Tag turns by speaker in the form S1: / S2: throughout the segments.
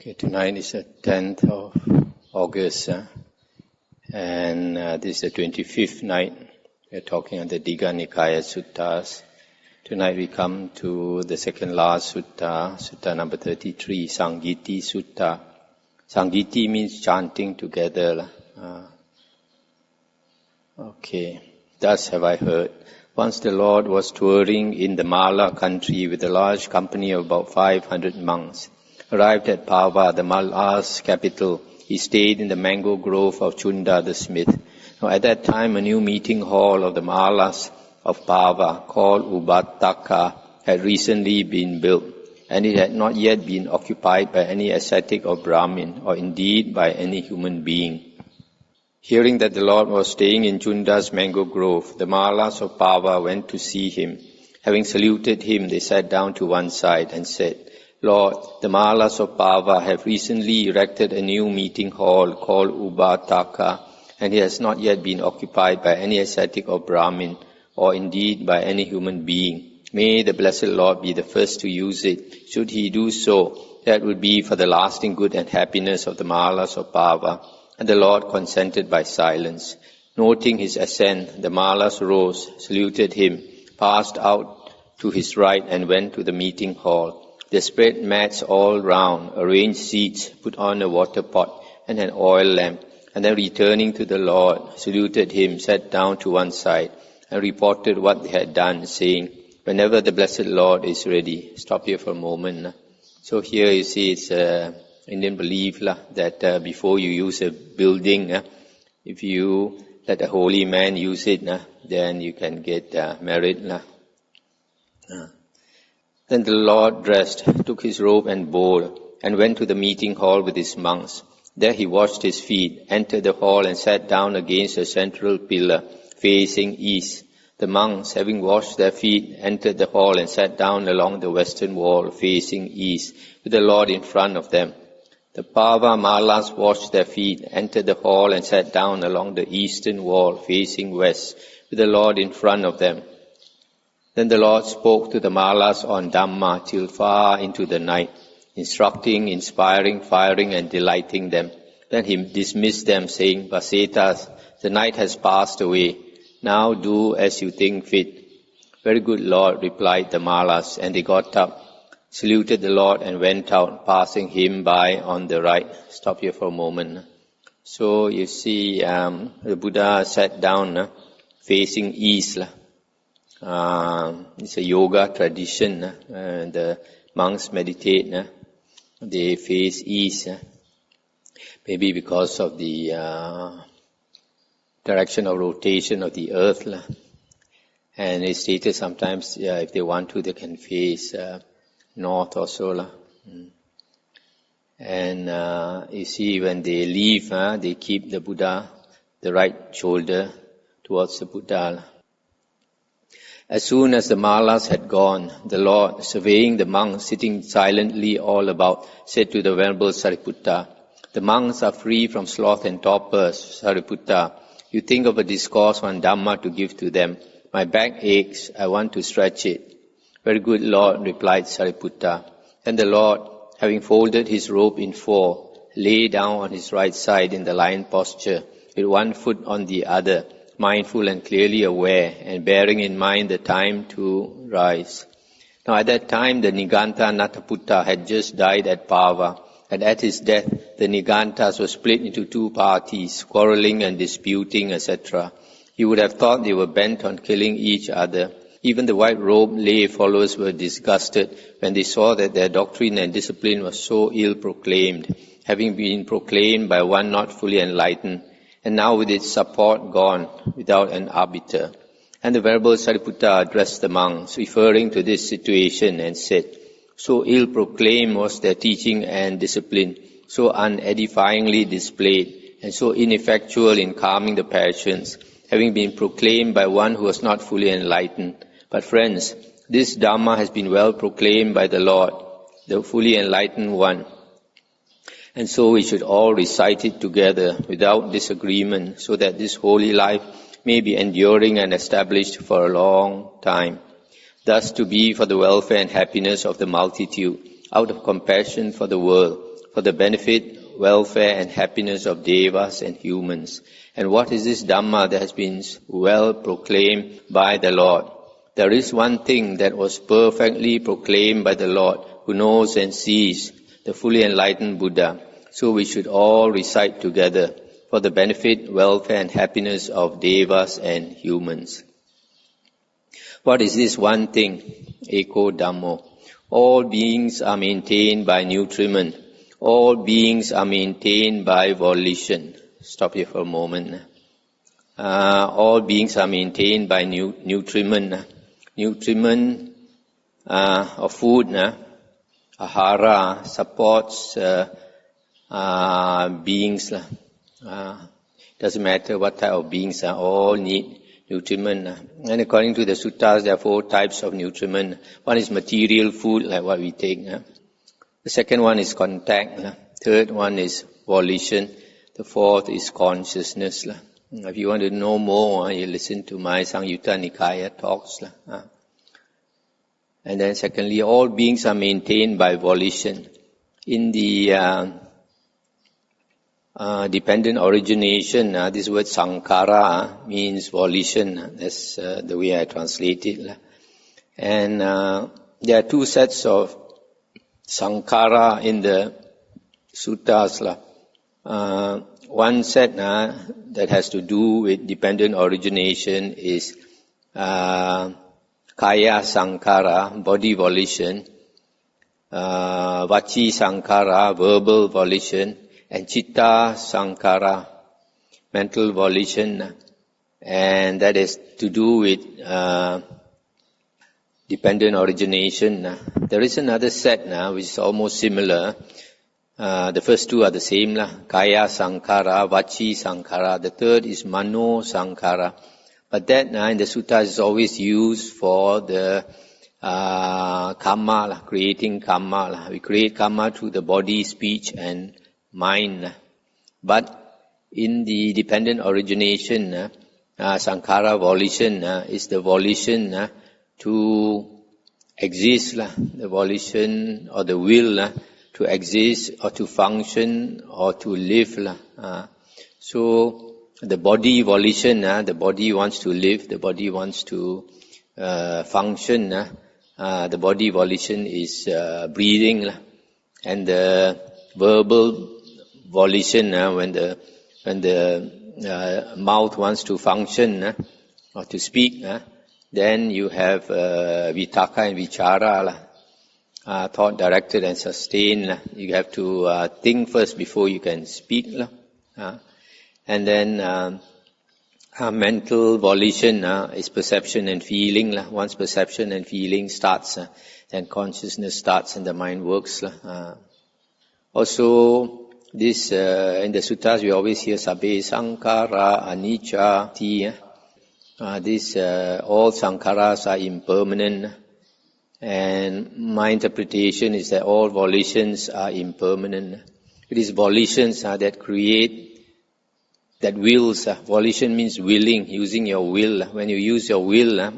S1: Okay, tonight is the 10th of August, and this is the 25th night. We're talking on the Dīgha Nikāya Suttas. Tonight we come to the second last sutta, sutta number 33, Sangiti Sutta. Sangiti means chanting together. Okay, thus have I heard. Once the Lord was touring in the Mala country with a large company of about 500 monks. Arrived at Pava, the Mala's capital, he stayed in the mango grove of Chunda the smith. Now, at that time, a new meeting hall of the Malas of Pava, called Ubattaka, had recently been built, and it had not yet been occupied by any ascetic or Brahmin, or indeed by any human being. Hearing that the Lord was staying in Chunda's mango grove, the Malas of Pava went to see him. Having saluted him, they sat down to one side and said, Lord, the Malas of Pava have recently erected a new meeting hall called Ubattaka, and it has not yet been occupied by any ascetic or Brahmin, or indeed by any human being. May the Blessed Lord be the first to use it. Should he do so, that would be for the lasting good and happiness of the Malas of Pava. And the Lord consented by silence. Noting his assent, the Malas rose, saluted him, passed out to his right, and went to the meeting hall. They spread mats all round, arranged seats, put on a water pot and an oil lamp, and then returning to the Lord, saluted him, sat down to one side, and reported what they had done, saying, whenever the Blessed Lord is ready. Stop here for a moment. So here you see it's Indian belief that before you use a building, if you let a holy man use it, then you can get married. Then the Lord dressed, took his robe and bowl, and went to the meeting hall with his monks. There he washed his feet, entered the hall, and sat down against a central pillar, facing east. The monks, having washed their feet, entered the hall and sat down along the western wall, facing east, with the Lord in front of them. The Pava Malas washed their feet, entered the hall, and sat down along the eastern wall, facing west, with the Lord in front of them. Then the Lord spoke to the Malas on Dhamma till far into the night, instructing, inspiring, firing, and delighting them. Then he dismissed them, saying, Vasetas, the night has passed away. Now do as you think fit. Very good, Lord, replied the Malas, and they got up, saluted the Lord, and went out, passing him by on the right. Stop here for a moment. So you see the Buddha sat down facing east. It's a yoga tradition. The monks meditate. They face east. Maybe because of the direction of rotation of the earth. And it's stated sometimes if they want to, they can face north or so. And you see when they leave, they keep the Buddha, the right shoulder towards the Buddha. As soon as the Malas had gone, the Lord, surveying the monks sitting silently all about, said to the Venerable Sariputta, the monks are free from sloth and torpor, Sariputta. You think of a discourse on Dhamma to give to them. My back aches, I want to stretch it. Very good, Lord, replied Sariputta. And the Lord, having folded his robe in four, lay down on his right side in the lion posture, with one foot on the other, mindful and clearly aware, and bearing in mind the time to rise. Now at that time the Niganta Nataputta had just died at Pava, and at his death the Nigantas were split into two parties, quarrelling and disputing, etc. You would have thought they were bent on killing each other. Even the white-robed lay followers were disgusted when they saw that their doctrine and discipline was so ill-proclaimed, having been proclaimed by one not fully enlightened, and now with its support gone, without an arbiter. And the Venerable Sariputta addressed the monks, referring to this situation, and said, so ill-proclaimed was their teaching and discipline, so unedifyingly displayed, and so ineffectual in calming the passions, having been proclaimed by one who was not fully enlightened. But friends, this Dhamma has been well proclaimed by the Lord, the fully enlightened one. And so we should all recite it together without disagreement, so that this holy life may be enduring and established for a long time. Thus to be for the welfare and happiness of the multitude, out of compassion for the world, for the benefit, welfare and happiness of devas and humans. And what is this Dhamma that has been well proclaimed by the Lord? There is one thing that was perfectly proclaimed by the Lord, who knows and sees, the fully enlightened Buddha. So we should all recite together for the benefit, welfare and happiness of devas and humans. What is this one thing? Eko Dhammo. All beings are maintained by nutriment. All beings are maintained by volition. Stop here for a moment. All beings are maintained by nutriment. Nutriment of food, ahara, supports beings. Doesn't matter what type of beings, all need nutriment. And according to the suttas, there are 4 types of nutriment. One is material food, like what we take. The second one is contact. Third one is volition. The fourth is consciousness. If you want to know more, you listen to my Samyutta Nikāya talks. And then secondly, all beings are maintained by volition. In the dependent origination, this word sankhara means volition. That's the way I translate it. And there are 2 sets of sankhara in the suttas. One set that has to do with dependent origination is kaya sankhara, body volition, vaci sankhara, verbal volition, and citta sankhara, mental volition. And that is to do with dependent origination. There is another set which is almost similar. The first 2 are the same, kaya sankhara, vaci sankhara. The third is mano sankhara. But that in the sutta is always used for the karma, creating karma. We create karma through the body, speech and mind. But in the dependent origination, sankhara volition is the volition to exist, the volition or the will to exist or to function or to live. So the body volition, the body wants to live, the body wants to function. The body volition is breathing, and the verbal volition, when the mouth wants to function or to speak, then you have vitaka and vichara, thought directed and sustained. You have to think first before you can speak. And then mental volition is perception and feeling. Once perception and feeling starts, then consciousness starts and the mind works. Also, this in the suttas we always hear sabbe sankhara anicca ti. All sankharas are impermanent. And my interpretation is that all volitions are impermanent. It is volitions that create, that wills. Volition means willing, using your will. When you use your will,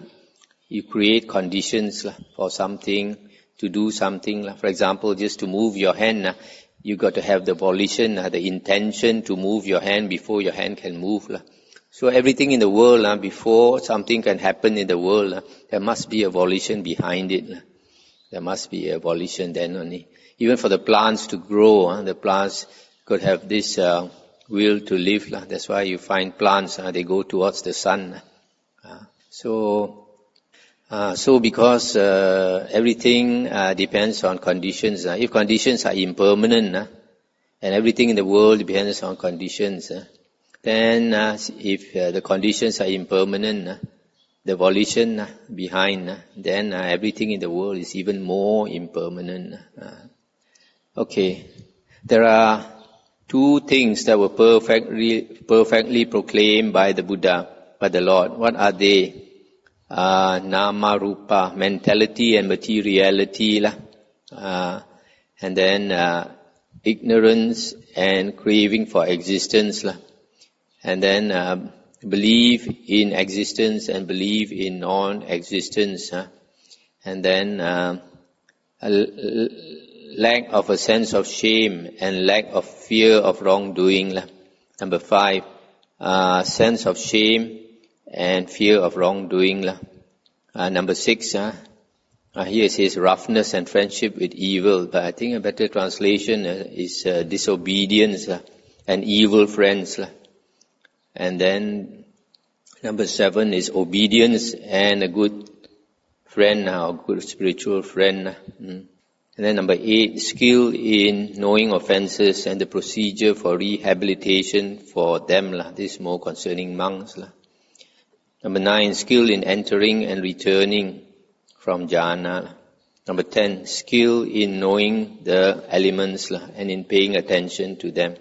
S1: you create conditions for something, to do something. For example, just to move your hand, you got to have the volition, the intention to move your hand before your hand can move. So everything in the world, before something can happen in the world, there must be a volition behind it. There must be a volition then only. Even for the plants to grow, the plants could have this will to live. That's why you find plants, they go towards the sun. So because everything depends on conditions. If conditions are impermanent, and everything in the world depends on conditions, then if the conditions are impermanent, the volition behind, then everything in the world is even more impermanent. Okay, there are 2 things that were perfectly proclaimed by the Buddha, by the Lord. What are they? Nama rupa, mentality and materiality, and then ignorance and craving for existence, and then belief in existence and belief in non-existence, and then lack of a sense of shame and lack of fear of wrongdoing. Number 5, sense of shame and fear of wrongdoing. Number 6, here it says roughness and friendship with evil, but I think a better translation is disobedience and evil friends. And then number 7 is obedience and a good friend or good spiritual friend. And then number 8, skill in knowing offenses and the procedure for rehabilitation for them. This is more concerning monks. Number 9, skill in entering and returning from Jhana. Number 10, skill in knowing the elements and in paying attention to them.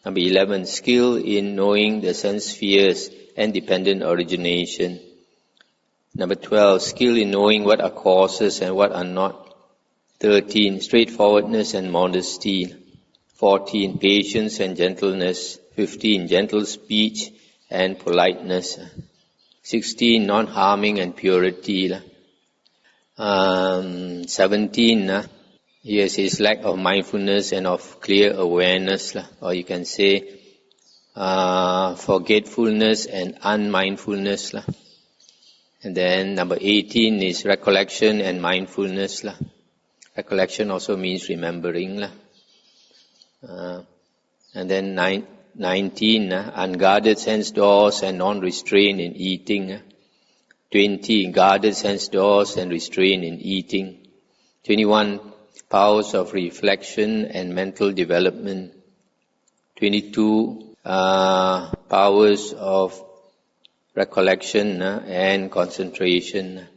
S1: Number 11, skill in knowing the sense spheres and dependent origination. Number 12, skill in knowing what are causes and what are not. 13, straightforwardness and modesty. 14, patience and gentleness. 15, gentle speech and politeness. 16, non-harming and purity. 17, here it says lack of mindfulness and of clear awareness, or you can say forgetfulness and unmindfulness. And then number 18 is recollection and mindfulness. Recollection also means remembering. And then 19, unguarded sense doors and non-restraint in eating. 20, guarded sense doors and restraint in eating. 21, powers of reflection and mental development. 22, powers of recollection and concentration.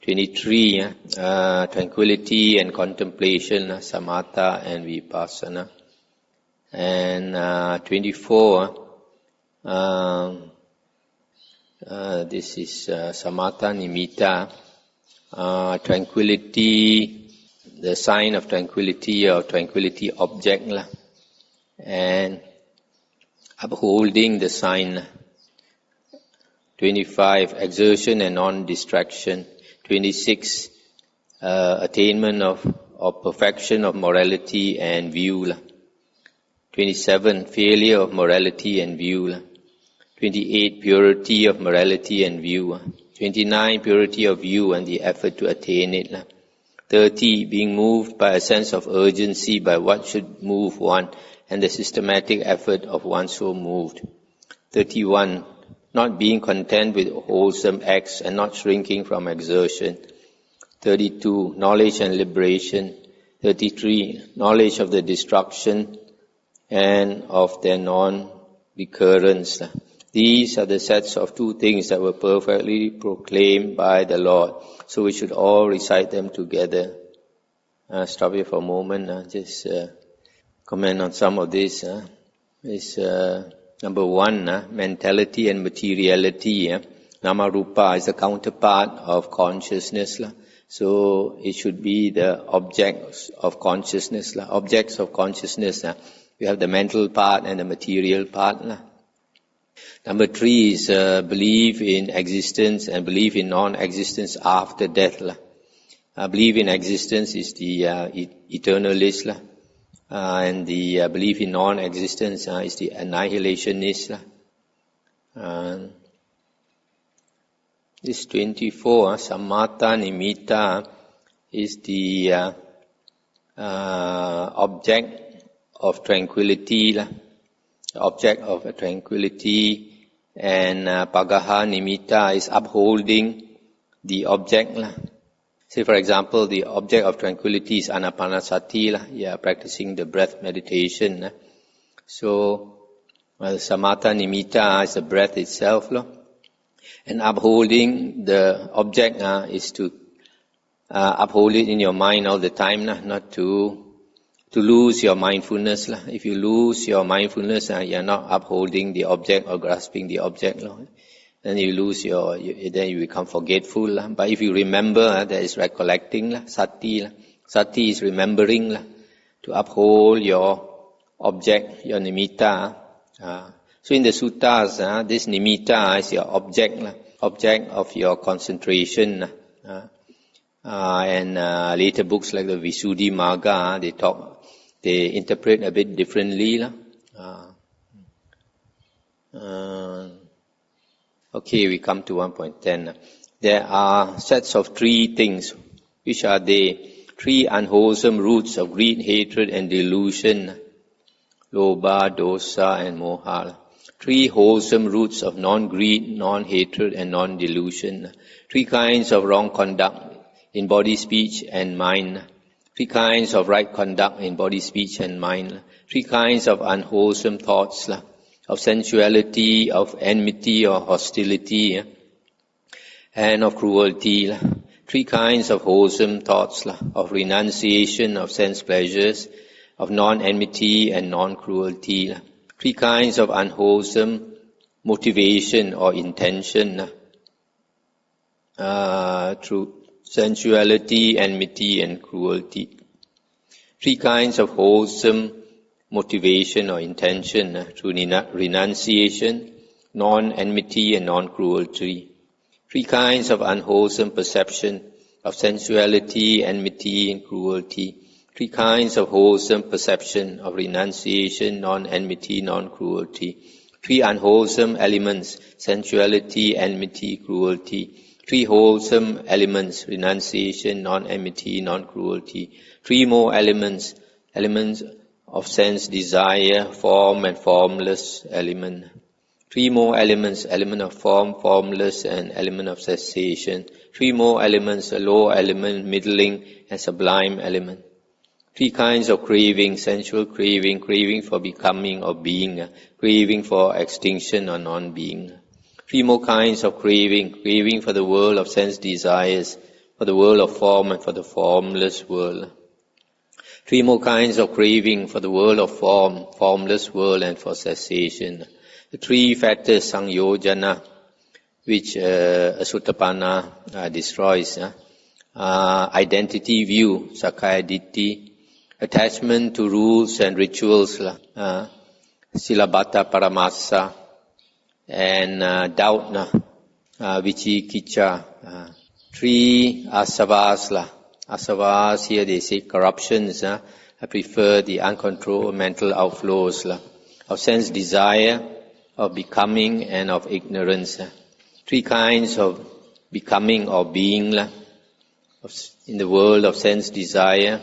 S1: 23, tranquility and contemplation, samatha and vipassana. And 24, this is samatha nimitta, tranquility, the sign of tranquility or tranquility object, and upholding the sign. 25, exertion and non-distraction. 26, attainment of perfection of morality and view. 27, failure of morality and view. 28, purity of morality and view. 29, purity of view and the effort to attain it. 30, being moved by a sense of urgency by what should move one and the systematic effort of one so moved. 31, not being content with wholesome acts and not shrinking from exertion. 32, knowledge and liberation. 33, knowledge of the destruction and of their non-recurrence. These are the sets of 2 things that were perfectly proclaimed by the Lord. So we should all recite them together. Stop here for a moment. Just comment on some of this. Number 1, mentality and materiality. Nama rupa is the counterpart of consciousness. So it should be the objects of consciousness. Objects of consciousness. We have the mental part and the material part. Number 3 is belief in existence and belief in non-existence after death. Belief in existence is the eternalist. And the belief in non-existence is the annihilationist. This 24, samatha nimitta, is the object of tranquility. Object of tranquility. And pagaha nimitta is upholding the object. Say, for example, the object of tranquility is anapanasati. You are practicing the breath meditation. So, samatha nimitta is the breath itself. And upholding the object is to uphold it in your mind all the time, not to lose your mindfulness. If you lose your mindfulness, you are not upholding the object or grasping the object. Then you lose then you become forgetful. But if you remember, that is recollecting, sati. Sati is remembering, to uphold your object, your nimitta. So in the suttas, this nimitta is your object of your concentration. and later books like the Visuddhimagga, they interpret a bit differently. Okay, we come to 1.10. There are sets of 3 things. Which are they? 3 unwholesome roots of greed, hatred and delusion. Lobha, dosa and moha. 3 wholesome roots of non-greed, non-hatred and non-delusion. 3 kinds of wrong conduct in body, speech and mind. 3 kinds of right conduct in body, speech and mind. 3 kinds of unwholesome thoughts, of sensuality, of enmity or hostility, and of cruelty. 3 kinds of wholesome thoughts, of renunciation of sense pleasures, of non-enmity and non-cruelty. 3 kinds of unwholesome motivation or intention, through sensuality, enmity and cruelty. 3 kinds of wholesome motivation or intention through renunciation, non-enmity and non-cruelty. 3 kinds of unwholesome perception of sensuality, enmity and cruelty. 3 kinds of wholesome perception of renunciation, non-enmity, non-cruelty. 3 unwholesome elements, sensuality, enmity, cruelty. 3 wholesome elements, renunciation, non-enmity, non-cruelty. 3 more elements of sense desire, form and formless element. 3 more elements, element of form, formless and element of cessation. 3 more elements, a low element, middling and sublime element. 3 kinds of craving, sensual craving, craving for becoming or being, craving for extinction or non-being. 3 more kinds of craving, craving for the world of sense desires, for the world of form and for the formless world. 3 more kinds of craving for the world of form, formless world and for cessation. The 3 factors, sangyojana, which Asuttapana destroys, identity view, sakkaya ditthi, attachment to rules and rituals, silabata paramasa, and doubt, vicikicca. 3 asavas, asavas here they say corruptions. I prefer the uncontrolled mental outflows of sense desire, of becoming and of ignorance. 3 kinds of becoming or being in the world of sense desire,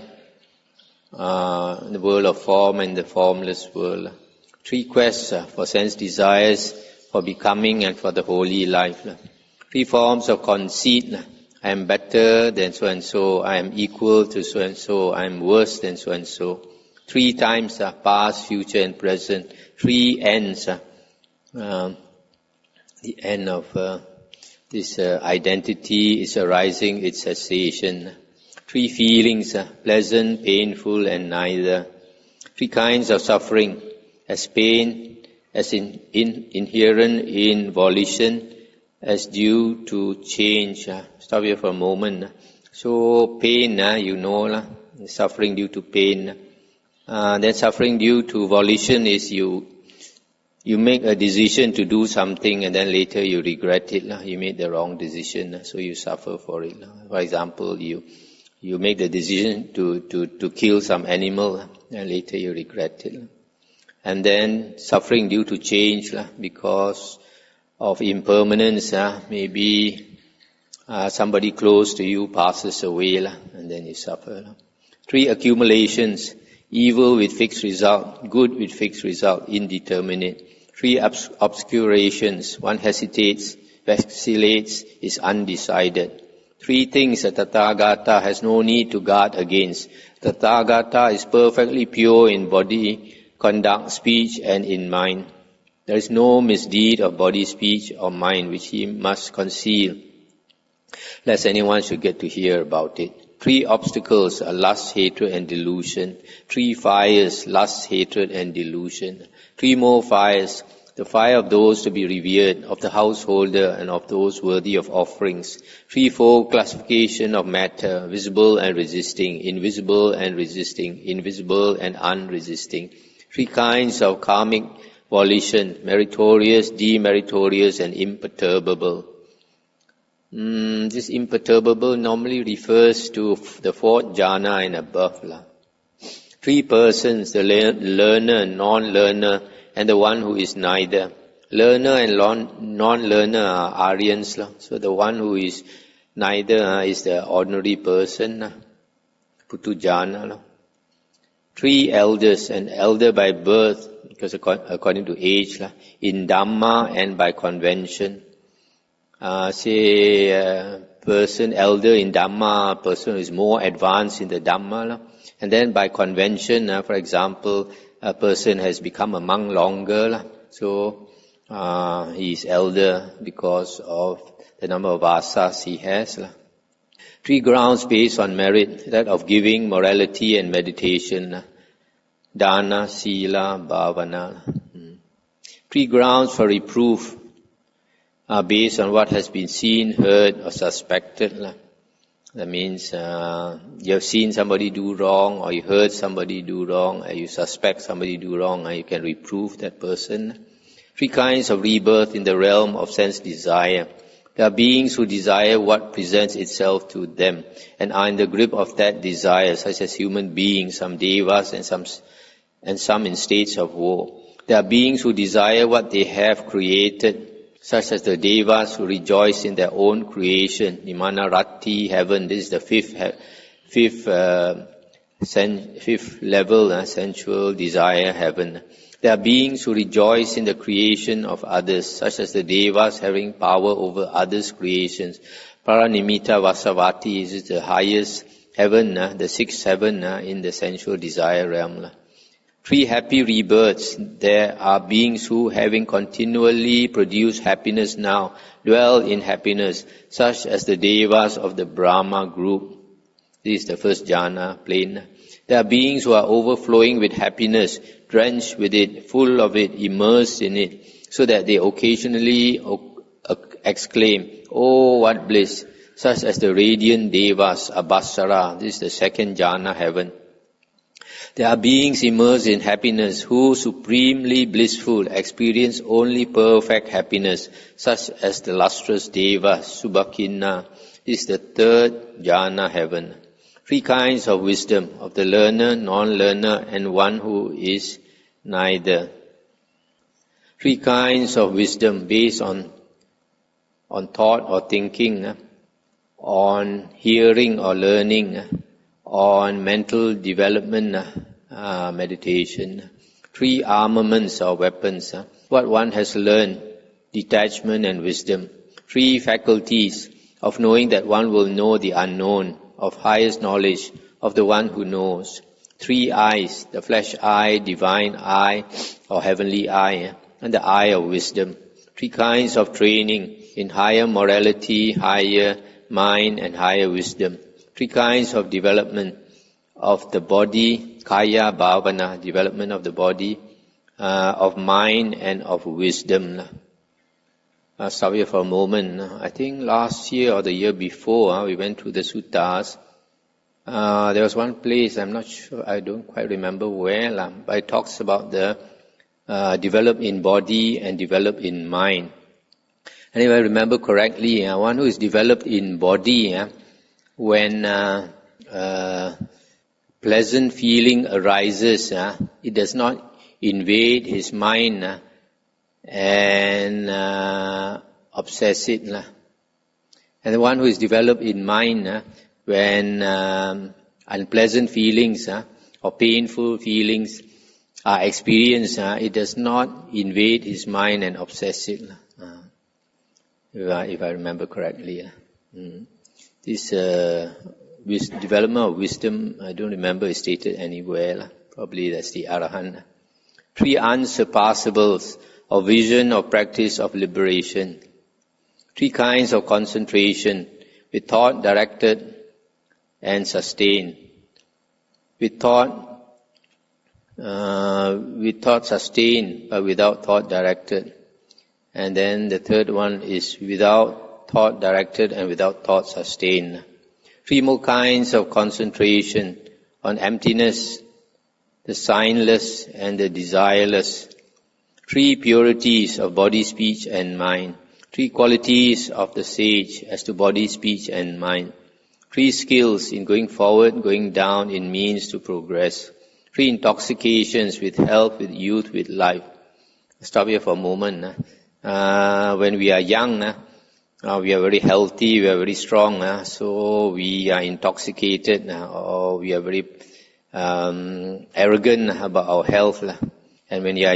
S1: in the world of form and the formless world. 3 quests for sense desires, for becoming and for the holy life. 3 forms of conceit. I am better than so and so. I am equal to so and so. I am worse than so and so. 3 times, past, future and present. 3 ends. The end of this identity is arising, its cessation. 3 feelings, pleasant, painful and neither. 3 kinds of suffering, as pain, as inherent in volition, as due to change. Stop here for a moment. So pain, suffering due to pain. Then suffering due to volition is you make a decision to do something and then later you regret it. You made the wrong decision, so you suffer for it. For example, you make the decision to kill some animal and later you regret it. And then suffering due to change because of impermanence. Maybe somebody close to you passes away and then you suffer. 3 accumulations, evil with fixed result, good with fixed result, indeterminate. 3 obscurations, one hesitates, vacillates, is undecided. 3 things a Tathagata has no need to guard against. Tathagata is perfectly pure in body, conduct, speech and in mind. There is no misdeed of body, speech or mind which he must conceal, lest anyone should get to hear about it. 3 obstacles are lust, hatred and delusion. 3 fires, lust, hatred and delusion. 3 more fires, the fire of those to be revered, of the householder and of those worthy of offerings. 3-fold classification of matter, visible and resisting, invisible and resisting, invisible and unresisting. 3 kinds of karmic volition, meritorious, demeritorious and imperturbable. This imperturbable normally refers to the fourth jhana and above. Three persons, the learner, non-learner, and the one who is neither. Learner and non-learner are Aryans. So the one who is neither is the ordinary person, Putu jhana. Three elders, an elder by birth, because according to age, in Dhamma and by convention. Person elder in Dhamma, a person who is more advanced in the Dhamma. And then by convention, for example, a person has become a monk longer. So he is elder because of the number of vasas he has. Three grounds based on merit, that of giving, morality and meditation. Dana, Sila, Bhavana. Three grounds for reproof are based on what has been seen, heard or suspected. That means you have seen somebody do wrong, or you heard somebody do wrong, or you suspect somebody do wrong, and you can reprove that person. Three kinds of rebirth in the realm of sense desire. There are beings who desire what presents itself to them and are in the grip of that desire, such as human beings, some devas and some in states of woe. There are beings who desire what they have created, such as the devas who rejoice in their own creation. Nimana Rati, heaven, this is the fifth level, sensual desire, heaven. There are beings who rejoice in the creation of others, such as the devas having power over others' creations. Paranimitta Vasavati is the highest heaven, the sixth heaven in the sensual desire realm. Three happy rebirths. There are beings who, having continually produced happiness now, dwell in happiness, such as the devas of the Brahma group. This is the first jhana, plane. There are beings who are overflowing with happiness, drenched with it, full of it, immersed in it, so that they occasionally exclaim, "Oh, what bliss!" Such as the radiant devas, Abhasara. This is the second jhana, heaven. There are beings immersed in happiness who, supremely blissful, experience only perfect happiness, such as the lustrous deva, Subhakinna. This is the third jhana, heaven. Three kinds of wisdom, of the learner, non-learner, and one who is neither. Three kinds of wisdom based on thought or thinking, on hearing or learning, on mental development, meditation. Three armaments or weapons, what one has learned, detachment and wisdom. Three faculties of knowing that one will know the unknown, of highest knowledge of the one who knows. Three eyes, the flesh eye, divine eye or heavenly eye, and the eye of wisdom. Three kinds of training in higher morality, higher mind and higher wisdom. Three kinds of development of the body, kaya, bhavana, development of the body, of mind and of wisdom. I'll stop here for a moment. I think last year or the year before, we went through the suttas. There was one place, I'm not sure, I don't quite remember where, but it talks about the develop in body and develop in mind. And if I remember correctly, one who is developed in body, when pleasant feeling arises, it does not invade his mind and obsess it. And the one who is developed in mind, when unpleasant feelings or painful feelings are experienced, it does not invade his mind and obsess it. If I remember correctly. This development of wisdom, I don't remember it's stated anywhere. Probably that's the Arahant. Three unsurpassables of vision or practice of liberation. Three kinds of concentration, with thought directed and sustained. With thought sustained but without thought directed. And then the third one is without thought directed and without thought sustained. Three more kinds of concentration on emptiness, the signless and the desireless. Three purities of body, speech and mind. 3 qualities of the sage as to body, speech and mind. 3 skills in going forward, going down in means to progress. 3 intoxications with health, with youth, with life. Stop here for a moment. When we are young, we are very healthy, we are very strong, so we are intoxicated, or we are very arrogant about our health. And when you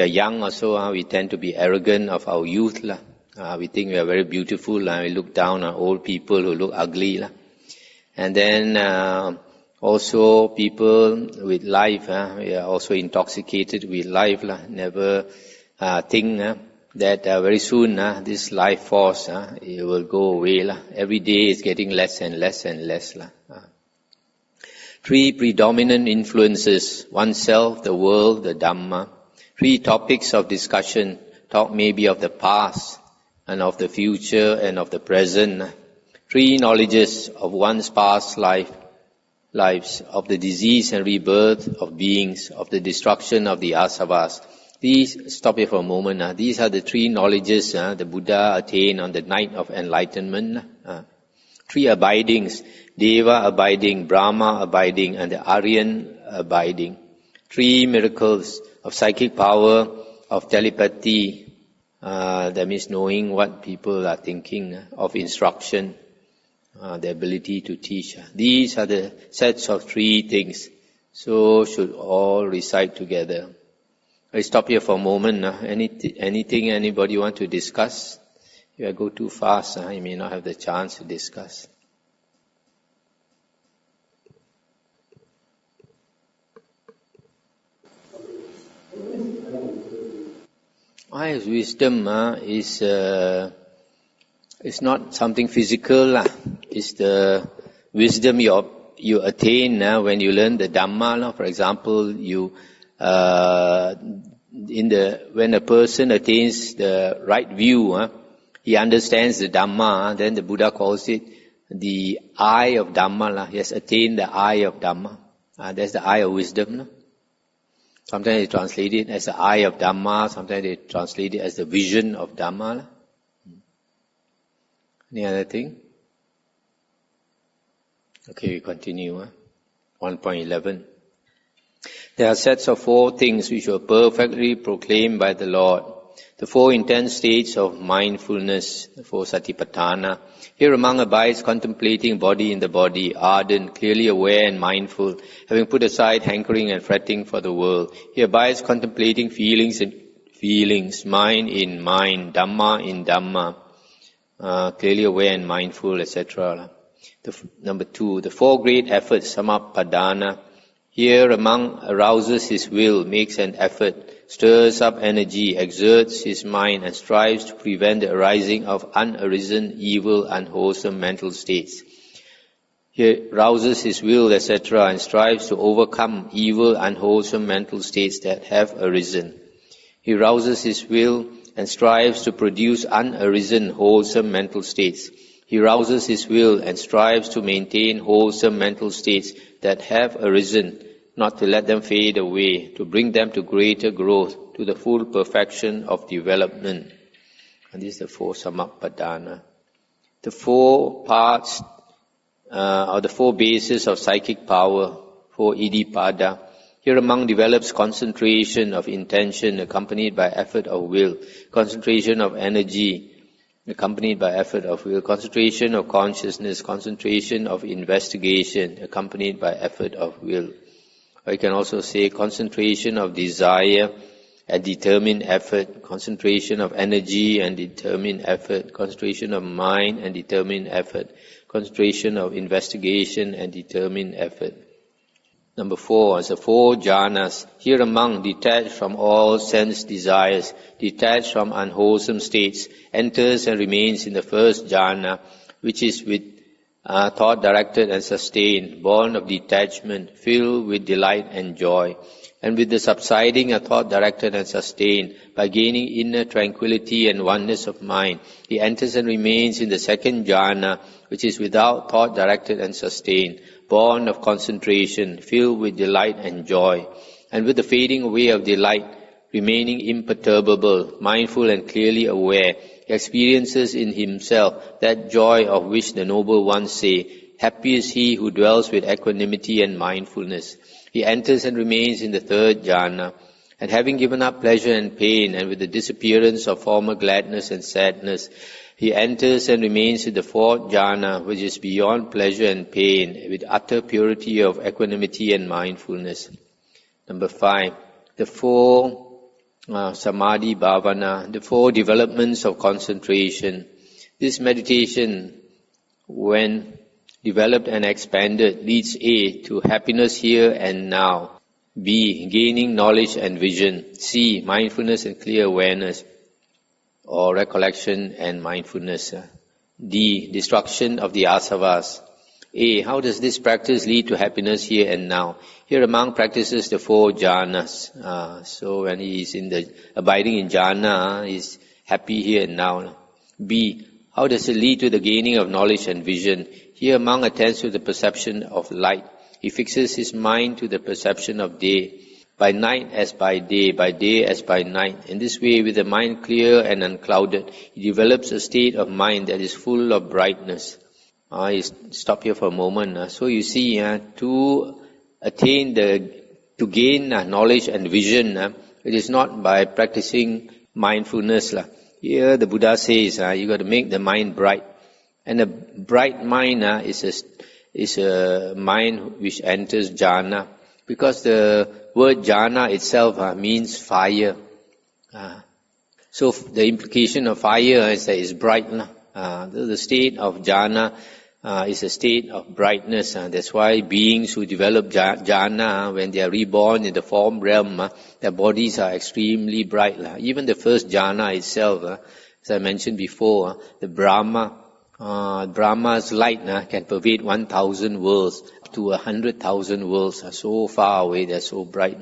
S1: are young also, we tend to be arrogant of our youth. We think we are very beautiful, we look down on old people who look ugly. And then also people with life, we are also intoxicated with life. Never think that very soon this life force it will go away. Every day is getting less and less and less. 3 predominant influences: oneself, the world, the Dhamma. 3 topics of discussion: talk maybe of the past and of the future and of the present. 3 knowledges of one's past lives, of the disease and rebirth of beings, of the destruction of the asavas. These, stop here for a moment. These are the 3 knowledges the Buddha attained on the night of enlightenment. 3 abidings: Deva abiding, Brahma abiding, and the Aryan abiding. 3 miracles of psychic power, of telepathy, that means knowing what people are thinking, of instruction, the ability to teach. These are the sets of 3 things. So should all recite together. I stop here for a moment. Anything anybody want to discuss? If I go too fast, you may not have the chance to discuss. Wisdom is not something physical. It's the wisdom you attain when you learn the Dhamma. For example, when a person attains the right view, he understands the Dhamma. Then the Buddha calls it the eye of Dhamma. He has attained the eye of Dhamma. That's the eye of wisdom. Sometimes they translate it as the eye of Dhamma. Sometimes they translate it as the vision of Dhamma. Any other thing? Okay, we continue. 1.11. There are sets of 4 things which were perfectly proclaimed by the Lord. The 4 intense states of mindfulness, the 4 satipatthana. Here among abides contemplating body in the body, ardent, clearly aware and mindful, having put aside hankering and fretting for the world. Here abides contemplating feelings in feelings, mind in mind, Dhamma in Dhamma, clearly aware and mindful, etc. Number 2, the 4 great efforts, samappadana. Here among arouses his will, makes an effort, stirs up energy, exerts his mind and strives to prevent the arising of unarisen, evil, unwholesome mental states. He rouses his will, etc., and strives to overcome evil, unwholesome mental states that have arisen. He rouses his will and strives to produce unarisen, wholesome mental states. He rouses his will and strives to maintain wholesome mental states that have arisen, not to let them fade away, to bring them to greater growth, to the full perfection of development. And these are the 4 samappadana. The 4 parts, or the 4 bases of psychic power, 4 iddhipada. Here among develops concentration of intention accompanied by effort of will, concentration of energy accompanied by effort of will, concentration of consciousness, concentration of investigation accompanied by effort of will. Or you can also say concentration of desire and determined effort, concentration of energy and determined effort, concentration of mind and determined effort, concentration of investigation and determined effort. Number 4 is the 4 jhanas. Here among detached from all sense desires, detached from unwholesome states, enters and remains in the first jhana, which is with thought directed and sustained, born of detachment, filled with delight and joy. And with the subsiding of thought directed and sustained, by gaining inner tranquility and oneness of mind, he enters and remains in the second jhana, which is without thought directed and sustained, born of concentration, filled with delight and joy. And with the fading away of delight, remaining imperturbable, mindful and clearly aware, he experiences in himself that joy of which the noble ones say, happy is he who dwells with equanimity and mindfulness. He enters and remains in the third jhana, and having given up pleasure and pain, and with the disappearance of former gladness and sadness, he enters and remains in the fourth jhana, which is beyond pleasure and pain, with utter purity of equanimity and mindfulness. Number 5, the 4 Samadhi Bhavana, the 4 developments of concentration. This meditation, when developed and expanded, leads A, to happiness here and now. B, gaining knowledge and vision. C, mindfulness and clear awareness, or recollection and mindfulness. D, destruction of the asavas. A, how does this practice lead to happiness here and now? Here among practices the 4 jhanas. So when he is abiding in jhana, he is happy here and now. B, how does it lead to the gaining of knowledge and vision? Here among attends to the perception of light. He fixes his mind to the perception of day, by night as by day as by night. In this way, with the mind clear and unclouded, he develops a state of mind that is full of brightness. Stop here for a moment. So you see, to gain knowledge and vision, it is not by practicing mindfulness. Here the Buddha says, you got to make the mind bright. And a bright mind is a mind which enters jhana, because the word jhana itself means fire. So the implication of fire is that it's bright. The state of jhana is a state of brightness. That's why beings who develop jhana, when they are reborn in the form realm, their bodies are extremely bright. Even the first jhana itself, as I mentioned before, the Brahma's light can pervade 1,000 worlds, up to 100,000 worlds. So far away, they're so bright.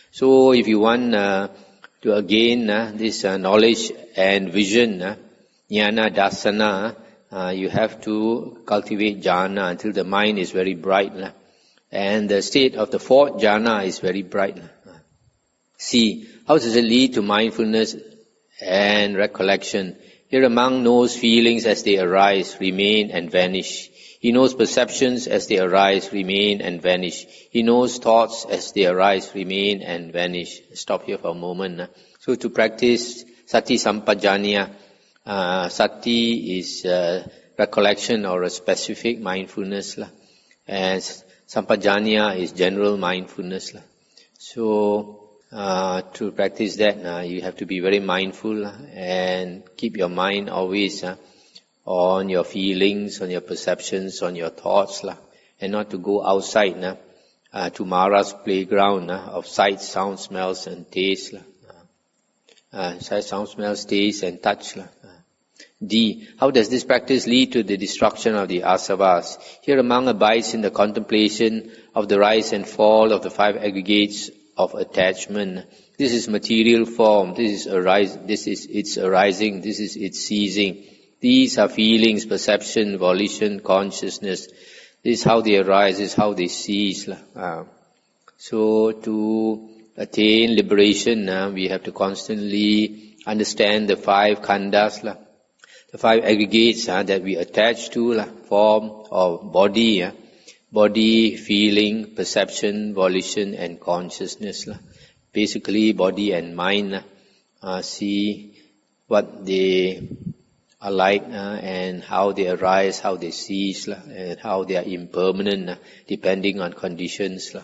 S1: So if you want to gain this knowledge and vision, jnana dasana, you have to cultivate jhana until the mind is very bright. And the state of the fourth jhana is very bright. C, how does it lead to mindfulness and recollection? Here among knows feelings as they arise, remain and vanish. He knows perceptions as they arise, remain and vanish. He knows thoughts as they arise, remain and vanish. Stop here for a moment. So to practice sati sampajanya, sati is recollection or a specific mindfulness. And sampajanya is general mindfulness. So to practice that, you have to be very mindful and keep your mind always on your feelings, on your perceptions, on your thoughts, and not to go outside to Mara's playground of sight, sound, smells and taste. Sight, sound, smells, taste and touch. D, how does this practice lead to the destruction of the asavas? Here among abides in the contemplation of the rise and fall of the 5 aggregates of attachment. This is material form, this is its arising, this is its ceasing. These are feelings, perception, volition, consciousness. This is how they arise, this is how they cease. So to attain liberation, we have to constantly understand the 5 khandhas, the 5 aggregates that we attach to, form or body, body, feeling, perception, volition and consciousness. Basically body and mind. See what they are like and how they arise, how they cease, and how they are impermanent depending on conditions.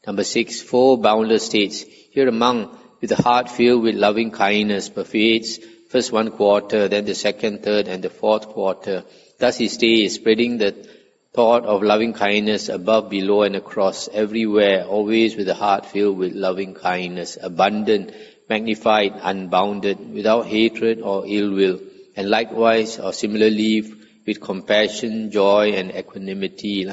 S1: Number 6, 4 boundless states. Here among, with the heart filled with loving kindness, pervades first 1 quarter, then the second, third and the 4th quarter. Thus he stays, spreading the thought of loving kindness above, below and across, everywhere, always with the heart filled with loving kindness, abundant, magnified, unbounded, without hatred or ill will, and likewise or similarly with compassion, joy and equanimity.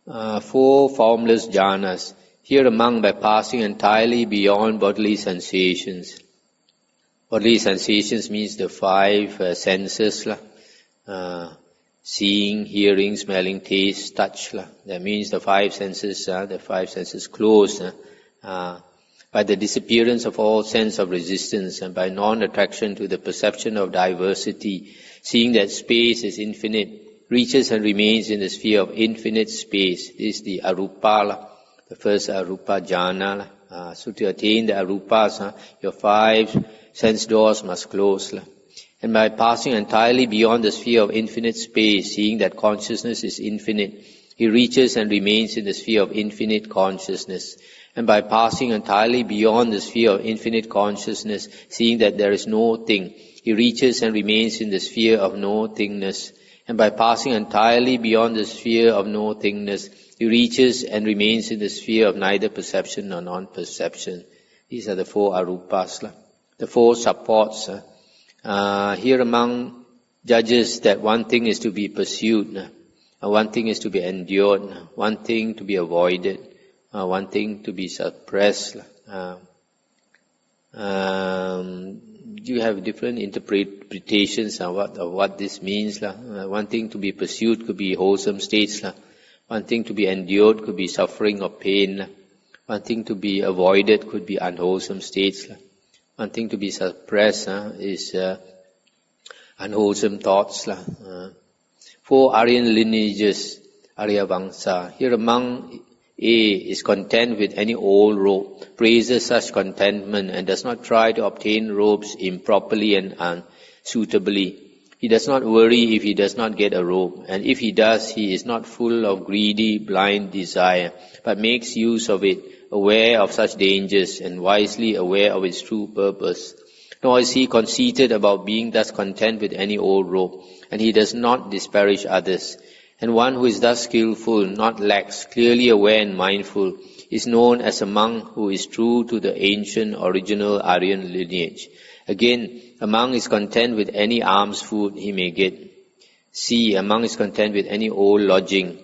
S1: 4 formless jhanas. Here among, by passing entirely beyond bodily sensations. Bodily sensations means the 5 senses. Seeing, hearing, smelling, taste, touch. That means the 5 senses, closed. by the disappearance of all sense of resistance and by non-attraction to the perception of diversity, seeing that space is infinite, reaches and remains in the sphere of infinite space. This is the arupa, the first arupa jhana. So to attain the arupas, your 5 sense doors must close. And by passing entirely beyond the sphere of infinite space, seeing that consciousness is infinite, he reaches and remains in the sphere of infinite consciousness. And by passing entirely beyond the sphere of infinite consciousness, seeing that there is no thing, he reaches and remains in the sphere of no thingness. And by passing entirely beyond the sphere of no thingness, he reaches and remains in the sphere of neither perception nor non-perception. These are the 4 arupas, the 4 supports. Here among judges that one thing is to be pursued, one thing is to be endured, one thing to be avoided, one thing to be suppressed. You have different interpretations of what this means. One thing to be pursued could be wholesome states. One thing to be endured could be suffering or pain. One thing to be avoided could be unwholesome states. One thing to be suppressed is unwholesome thoughts. 4 Aryan lineages, Arya Vangsa. Here among A is content with any old robe, praises such contentment and does not try to obtain robes improperly and unsuitably. He does not worry if he does not get a robe, and if he does, he is not full of greedy, blind desire, but makes use of it, aware of such dangers and wisely aware of its true purpose. Nor is he conceited about being thus content with any old robe, and he does not disparage others. And one who is thus skillful, not lax, clearly aware and mindful, is known as a monk who is true to the ancient original Aryan lineage. Again, a monk is content with any alms food he may get. C, a monk is content with any old lodging.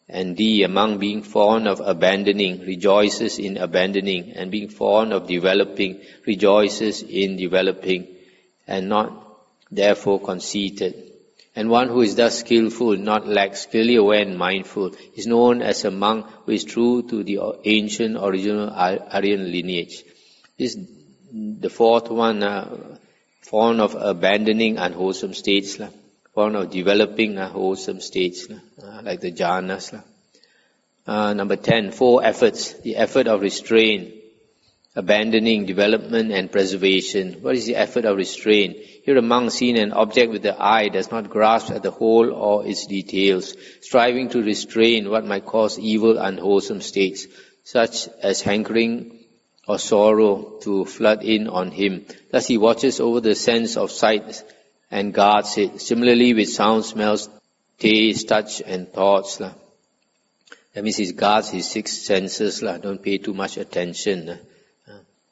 S1: And D, a monk being fond of abandoning, rejoices in abandoning, and being fond of developing, rejoices in developing, and not therefore conceited. And one who is thus skillful, not lax, clearly aware and mindful, is known as a monk who is true to the ancient original Aryan lineage. This is the 4th one, fond of abandoning unwholesome states, fond of developing wholesome states, like the jhanas. Number 10, 4 efforts. The effort of restraint, abandoning, development and preservation. What is the effort of restraint? Here a monk seeing an object with the eye does not grasp at the whole or its details, striving to restrain what might cause evil unwholesome states, such as hankering or sorrow to flood in on him. Thus he watches over the sense of sight and guards it. Similarly with sound, smells, taste, touch and thoughts. That means he guards his 6 senses. Don't pay too much attention.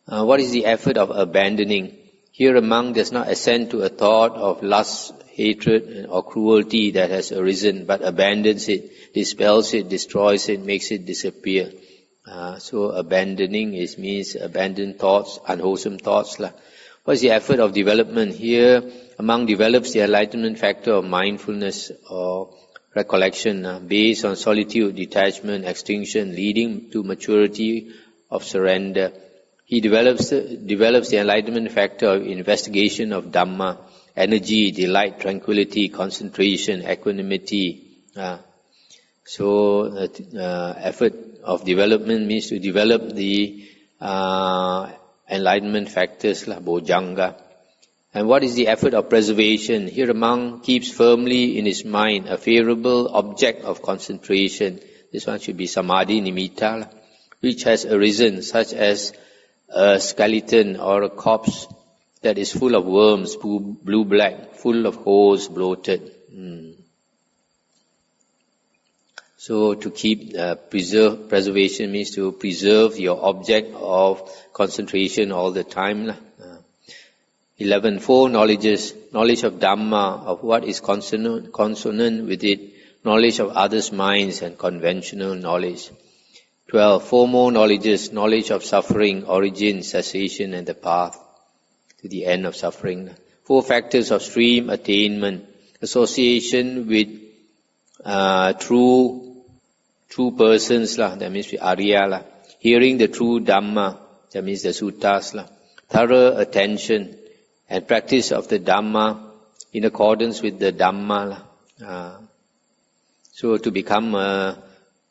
S1: What is the effort of abandoning? Here a monk does not assent to a thought of lust, hatred or cruelty that has arisen, but abandons it, dispels it, destroys it, makes it disappear. So abandoning means abandon thoughts, unwholesome thoughts. What is the effort of development? Here a monk develops the enlightenment factor of mindfulness or recollection based on solitude, detachment, extinction, leading to maturity of surrender. He develops the enlightenment factor of investigation of Dhamma, energy, delight, tranquility, concentration, equanimity. Effort of development means to develop the enlightenment factors, bojjhanga. And what is the effort of preservation? Here a monk keeps firmly in his mind a favorable object of concentration. This one should be Samadhi nimitta, which has arisen, such as a skeleton or a corpse that is full of worms, blue-black, full of holes, bloated. So to keep preservation means to preserve your object of concentration all the time. 11. 4 knowledges. Knowledge of Dhamma, of what is consonant with it. Knowledge of others' minds and conventional knowledge. 12. 4 more knowledges. Knowledge of suffering, origin, cessation and the path to the end of suffering. 4 factors of stream attainment. Association with true persons, that means Arya. Hearing the true Dhamma, That means the suttas. Thorough attention and practice of the Dhamma in accordance with the Dhamma. So to become a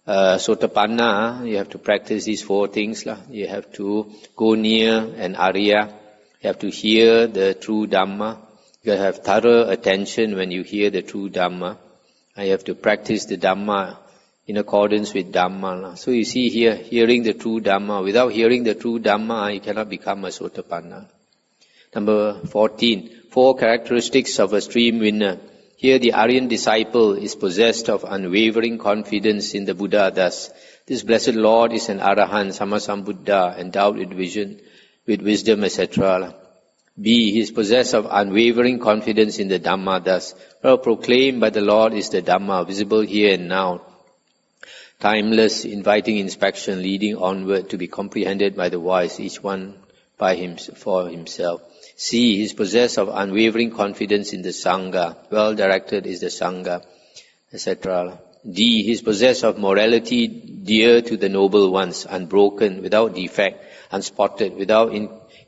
S1: Sotapanna, you have to practice these 4 things. You have to go near an Arya. You have to hear the true Dhamma. You have thorough attention when you hear the true Dhamma. And you have to practice the Dhamma in accordance with Dhamma. So you see here, hearing the true Dhamma. Without hearing the true Dhamma, you cannot become a Sotapanna. Number 14. 4 characteristics of a stream winner. Here the Aryan disciple is possessed of unwavering confidence in the Buddha thus. This blessed Lord is an Arahant, Sammasambuddha, endowed with vision, with wisdom, etc. B. He is possessed of unwavering confidence in the Dhamma thus. Proclaimed by the Lord is the Dhamma, visible here and now. Timeless, inviting inspection, leading onward to be comprehended by the wise, each one by for himself. C. He is possessed of unwavering confidence in the Sangha. Well directed is the Sangha, etc. D. He is possessed of morality dear to the noble ones, unbroken, without defect, unspotted, without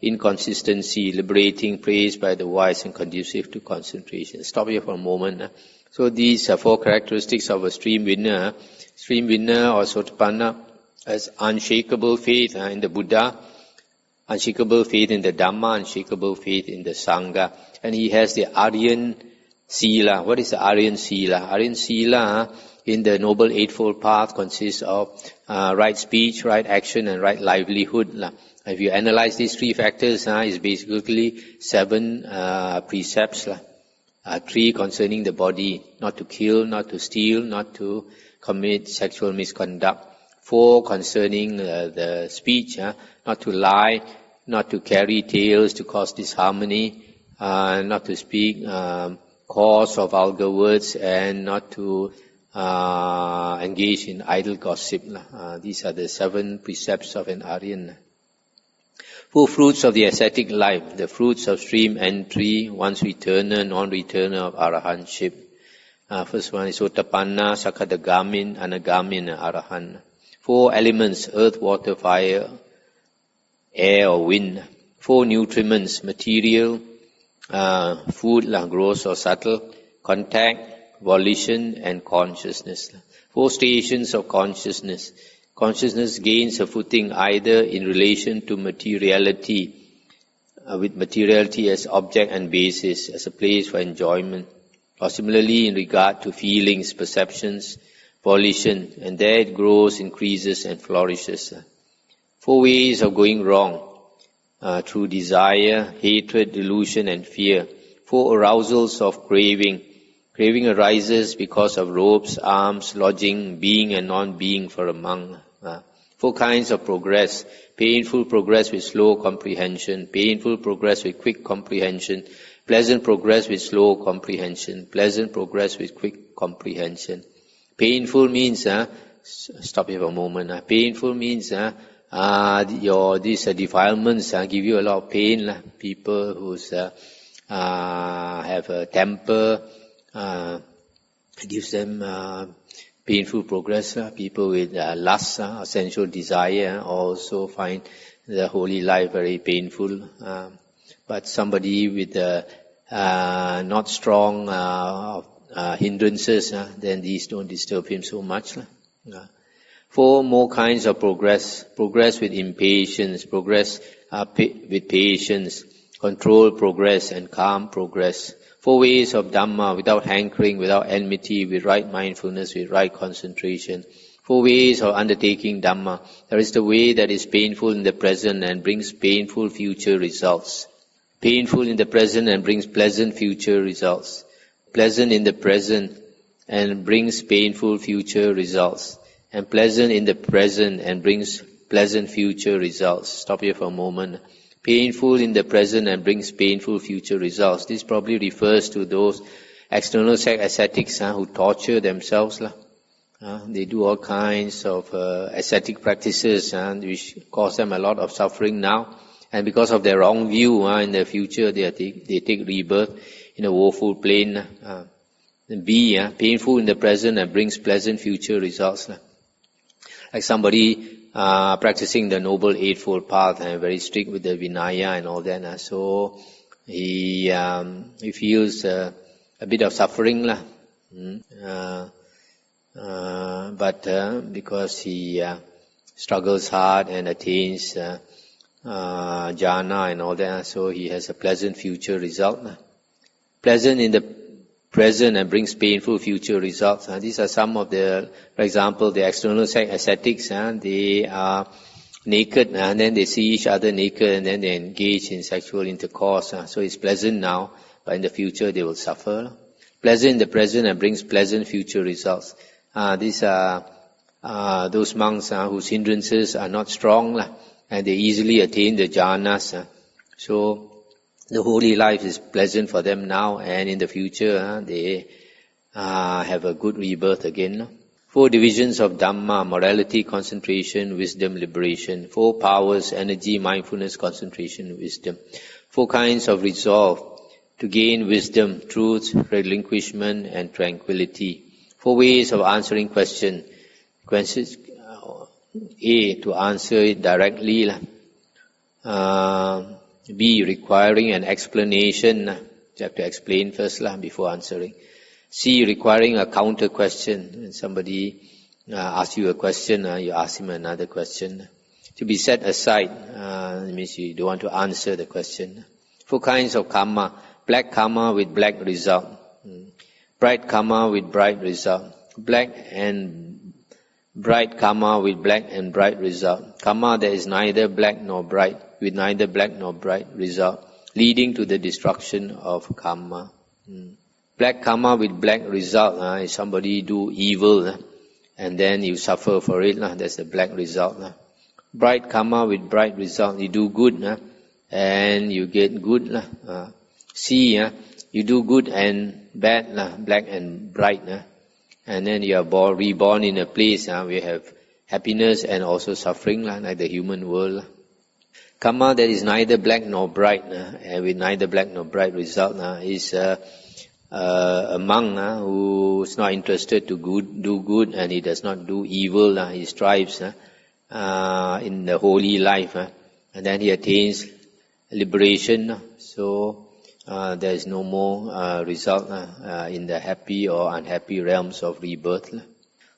S1: inconsistency, liberating, praised by the wise and conducive to concentration. Stop here for a moment. So these are 4 characteristics of a stream winner. Stream winner or Sotapanna has unshakable faith in the Buddha, unshakable faith in the Dhamma, unshakable faith in the Sangha. And he has the Aryan Sila. What is the Aryan Sila? Aryan Sila in the Noble Eightfold Path consists of right speech, right action and right livelihood. If you analyze these 3 factors, it's basically 7 precepts. 3 concerning the body, not to kill, not to steal, not to commit sexual misconduct. 4 concerning the speech, not to lie, not to carry tales to cause disharmony, not to speak coarse or vulgar words, and not to engage in idle gossip. These are the 7 precepts of an Aryan. 4 fruits of the ascetic life, the fruits of stream entry, once returner, non-returner of arahantship. First one is Sotapanna, Sakadagamin, Anagamin, Arahant. 4 elements, earth, water, fire, air or wind. 4 nutriments, material, food, gross or subtle, contact, volition and consciousness. 4 stations of consciousness. Consciousness gains a footing either in relation to materiality, with materiality as object and basis, as a place for enjoyment, or similarly in regard to feelings, perceptions, volition, and there it grows, increases and flourishes. 4 ways of going wrong, through desire, hatred, delusion and fear. 4 arousals of craving. Craving arises because of robes, arms, lodging, being and non-being for a monk. 4 kinds of progress. Painful progress with slow comprehension, painful progress with quick comprehension, pleasant progress with slow comprehension, pleasant progress with quick comprehension. Painful means, stop here for a moment. Painful means these defilements give you a lot of pain. People who have a temper, gives them painful progress. People with lust, sensual desire, also find the holy life very painful. But somebody with not strong hindrances, then these don't disturb him so much. 4 more kinds of progress. Progress with impatience, progress with patience, controlled progress and calm progress. 4 ways of Dhamma, without hankering, without enmity, with right mindfulness, with right concentration. 4 ways of undertaking Dhamma. There is the way that is painful in the present and brings painful future results. Painful in the present and brings pleasant future results. Pleasant in the present and brings painful future results. And pleasant in the present and brings pleasant future results. Stop here for a moment. Painful in the present and brings painful future results. This probably refers to those external ascetics who torture themselves. They do all kinds of ascetic practices which cause them a lot of suffering now. And because of their wrong view, in the future they take rebirth in a woeful plane. B, painful in the present and brings pleasant future results. Like somebody practicing the Noble Eightfold Path and very strict with the Vinaya and all that. So he feels a bit of suffering lah. But because he struggles hard and attains Jhana and all that, so he has a pleasant future result. Pleasant in the present and brings painful future results. These are some of the, for example, the external ascetics. They are naked and then they see each other naked and then they engage in sexual intercourse. So it's pleasant now, but in the future they will suffer. Pleasant in the present and brings pleasant future results. These are those monks whose hindrances are not strong and they easily attain the jhanas. So the holy life is pleasant for them now, and in the future they have a good rebirth again. 4 divisions of Dhamma: morality, concentration, wisdom, liberation. 4 powers: energy, mindfulness, concentration, wisdom. 4 kinds of resolve: to gain wisdom, truth, relinquishment, and tranquility. 4 ways of answering questions. A, to answer it directly. B, requiring an explanation. You have to explain first before answering. C, requiring a counter question. When somebody asks you a question, you ask him another question. To be set aside means you don't want to answer the question. 4 kinds of karma: black karma with black result, bright karma with bright result, black and bright karma with black and bright result, karma that is neither black nor bright, with neither black nor bright result, leading to the destruction of karma. Black karma with black result is somebody do evil and then you suffer for it. That's the black result. Bright karma with bright result, you do good and you get good. C, you do good and bad, black and bright. And then you are reborn in a place where you have happiness and also suffering, like the human world. Karma that is neither black nor bright, and with neither black nor bright result, is a monk who is not interested to do good and he does not do evil. He strives in the holy life, and then he attains liberation. So there is no more result in the happy or unhappy realms of rebirth.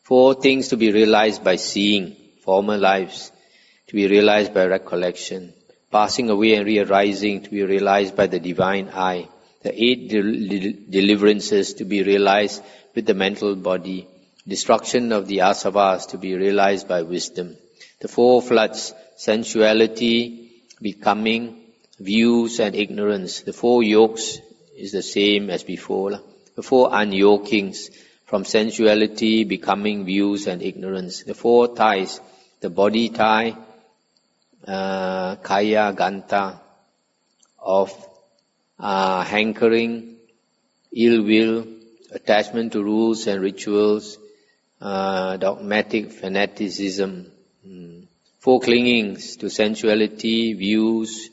S1: 4 things to be realized by seeing: former lives, to be realized by recollection; passing away and re-arising, to be realized by the divine eye; the 8 deliverances, to be realized with the mental body; destruction of the asavas, to be realized by wisdom; the 4 floods: sensuality, becoming, views, and ignorance. The 4 yokes is the same as before. The 4 unyokings: from sensuality, becoming, views, and ignorance. The 4 ties: the body tie, kaya ganta, of hankering, ill will, attachment to rules and rituals, dogmatic fanaticism. 4 clingings: to sensuality, views,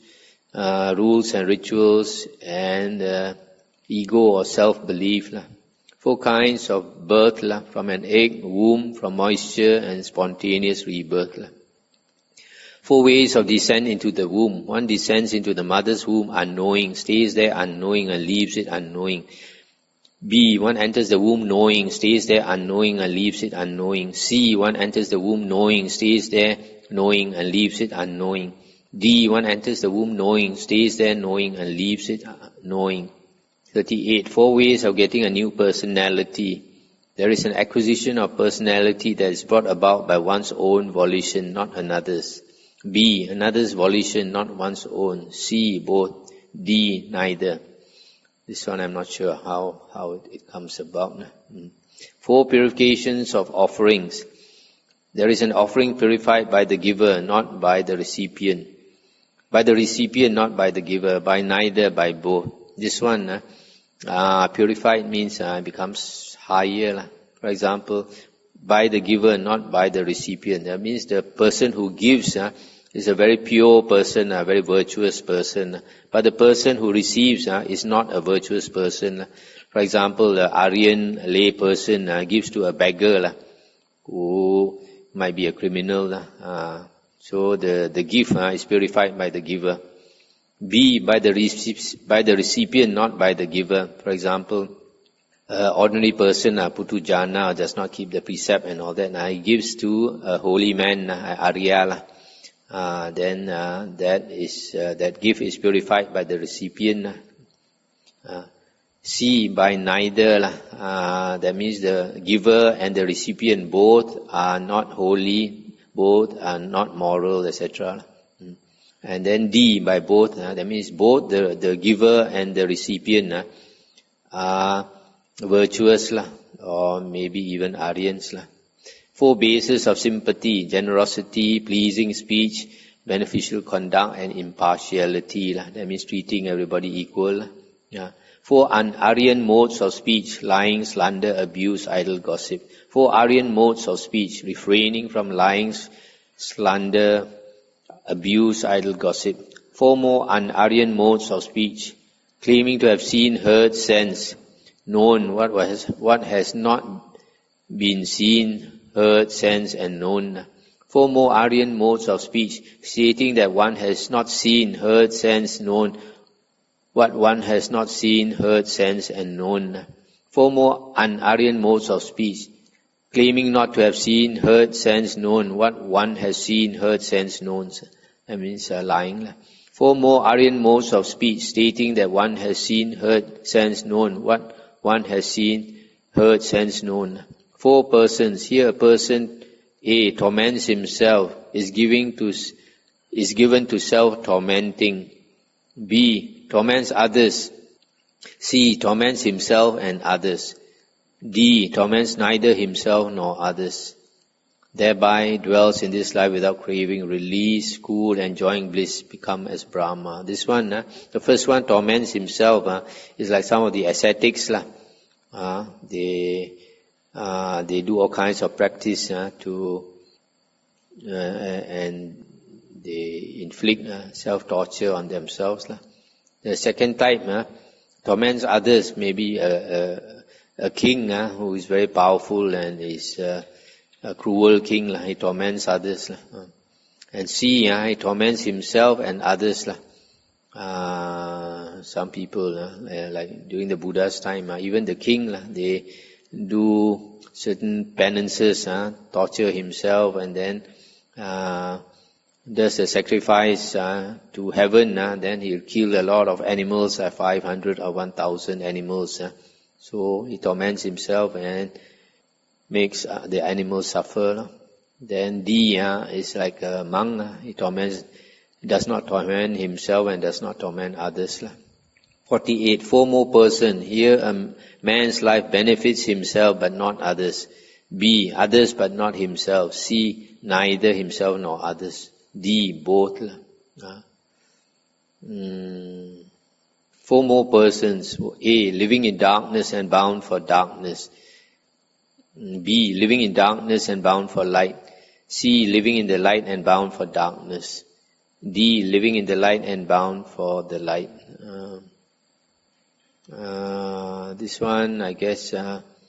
S1: rules and rituals, and ego or self-belief. 4 kinds of birth, from an egg, womb, from moisture, and spontaneous rebirth. 4 ways of descent into the womb. 1 descends into the mother's womb unknowing, stays there unknowing, and leaves it unknowing. B, 1 enters the womb knowing, stays there unknowing, and leaves it unknowing. C, 1 enters the womb knowing, stays there knowing, and leaves it unknowing. D, 1 enters the womb knowing, stays there knowing, and leaves it knowing. 38. 4 ways of getting a new personality. There is an acquisition of personality that is brought about by one's own volition, not another's. B, another's volition, not one's own. C, both. D, neither. This one I'm not sure how it comes about. 4 purifications of offerings. There is an offering purified by the giver, not by the recipient. By the recipient, not by the giver. By neither, by both. This one, purified means it becomes higher. For example, by the giver, not by the recipient. That means the person who gives is a very pure person, a very virtuous person. But the person who receives is not a virtuous person. For example, the Aryan lay person gives to a beggar who might be a criminal. So the gift is purified by the giver. B, by the recipient, not by the giver. For example, ordinary person, putu jhana, does not keep the precept and all that. He gives to a holy man, Arya. Then that gift is purified by the recipient. C, by neither. That means the giver and the recipient both are not holy, both are not moral, etc. And then D, by both. That means both the giver and the recipient are virtuous, or maybe even Aryans. 4 bases of sympathy: generosity, pleasing speech, beneficial conduct, and impartiality. That means treating everybody equal. 4 un-Aryan modes of speech: lying, slander, abuse, idle gossip. 4 Aryan modes of speech: refraining from lying, slander, abuse, idle gossip. 4 more un-Aryan modes of speech: claiming to have seen, heard, sensed, known what has not been seen, heard, sensed, and known. 4 more Aryan modes of speech: stating that one has not seen, heard, sensed, known what one has not seen, heard, sensed, and known. 4 more un-Aryan modes of speech: claiming not to have seen, heard, sensed, known what one has seen, heard, sensed, known. That means lying. 4 more Aryan modes of speech: stating that one has seen, heard, sensed, known what one has seen, heard, sensed, known. 4 persons. Here a person A torments himself, is given to self-tormenting. B torments others. C torments himself and others. D torments neither himself nor others. Thereby dwells in this life without craving, release, cool, enjoying bliss, become as Brahma. This one, the first one torments himself, is like some of the ascetics. They do all kinds of practice and they inflict self-torture on themselves. The second type torments others, maybe a king who is very powerful and is a cruel king. He torments others. And C, he torments himself and others. Some people, like during the Buddha's time, even the king, they do certain penances, torture himself, and then does a sacrifice to heaven. Then he'll kill a lot of animals, 500 or 1,000 animals. So he torments himself and makes the animals suffer. Then D is like a monk. He does not torment himself and does not torment others. 48. 4 more person. Here a man's life benefits himself but not others. B, others but not himself. C, neither himself nor others. D, both. 4 more persons. A, living in darkness and bound for darkness. B, living in darkness and bound for light. C, living in the light and bound for darkness. D, living in the light and bound for the light. This one, I guess,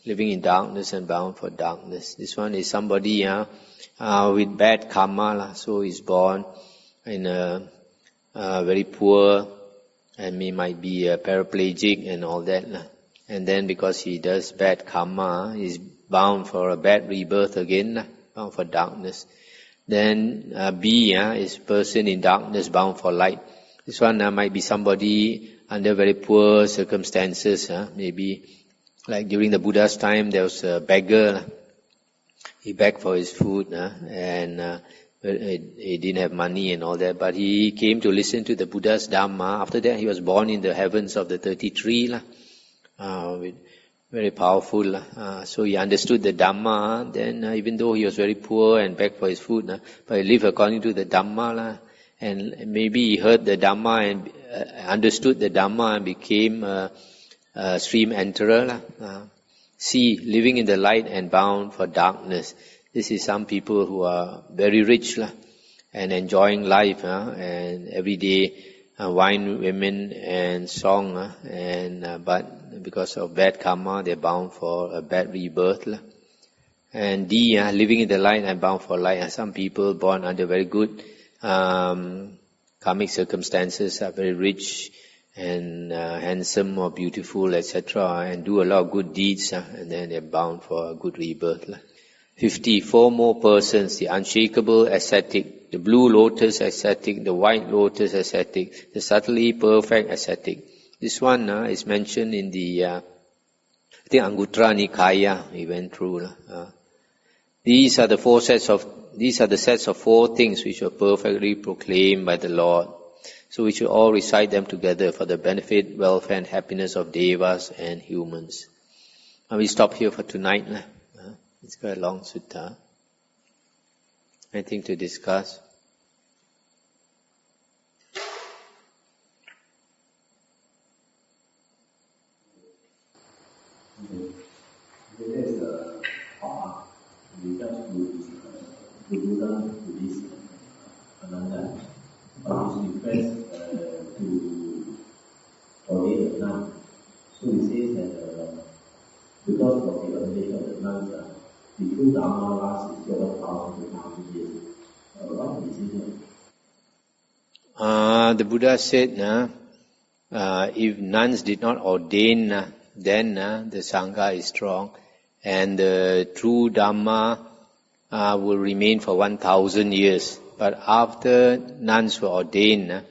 S1: living in darkness and bound for darkness. This one is somebody with bad karma. So he's born in a very poor, and he might be a paraplegic and all that. And then because he does bad karma, he's bound for a bad rebirth again, bound for darkness. Then B is person in darkness, bound for light. This one might be somebody under very poor circumstances. Maybe like during the Buddha's time, there was a beggar. He begged for his food and he didn't have money and all that. But he came to listen to the Buddha's Dhamma. After that, he was born in the heavens of the 33. Very powerful. So he understood the Dhamma. Then even though he was very poor and begged for his food, but he lived according to the Dhamma. And maybe he heard the Dhamma and understood the Dhamma and became a stream enterer. C, living in the light and bound for darkness. This is some people who are very rich and enjoying life and every day wine, women and song. But because of bad karma, they're bound for a bad rebirth. And D, living in the light and bound for light. Some people born under very good karmic circumstances, are very rich and handsome or beautiful, etc., and do a lot of good deeds, and then they're bound for a good rebirth. 54 more persons: the unshakable ascetic, the blue lotus ascetic, the white lotus ascetic, the subtly perfect ascetic. This one is mentioned in the I think Anguttara Nikāya we went through. These are the sets of 4 things which were perfectly proclaimed by the Lord. So we should all recite them together for the benefit, welfare and happiness of devas and humans. And we stop here for tonight. It's quite a long sutta. Anything to discuss?
S2: The Buddha to this Ananda, but his request to ordain a nun. So he says that because of the ordination of the nuns, the true Dhamma lasts is 12,000 years. What is it?
S1: The Buddha said, if nuns did not ordain, then the Sangha is strong, and the true Dhamma will remain for 1,000 years. But after nuns were ordained,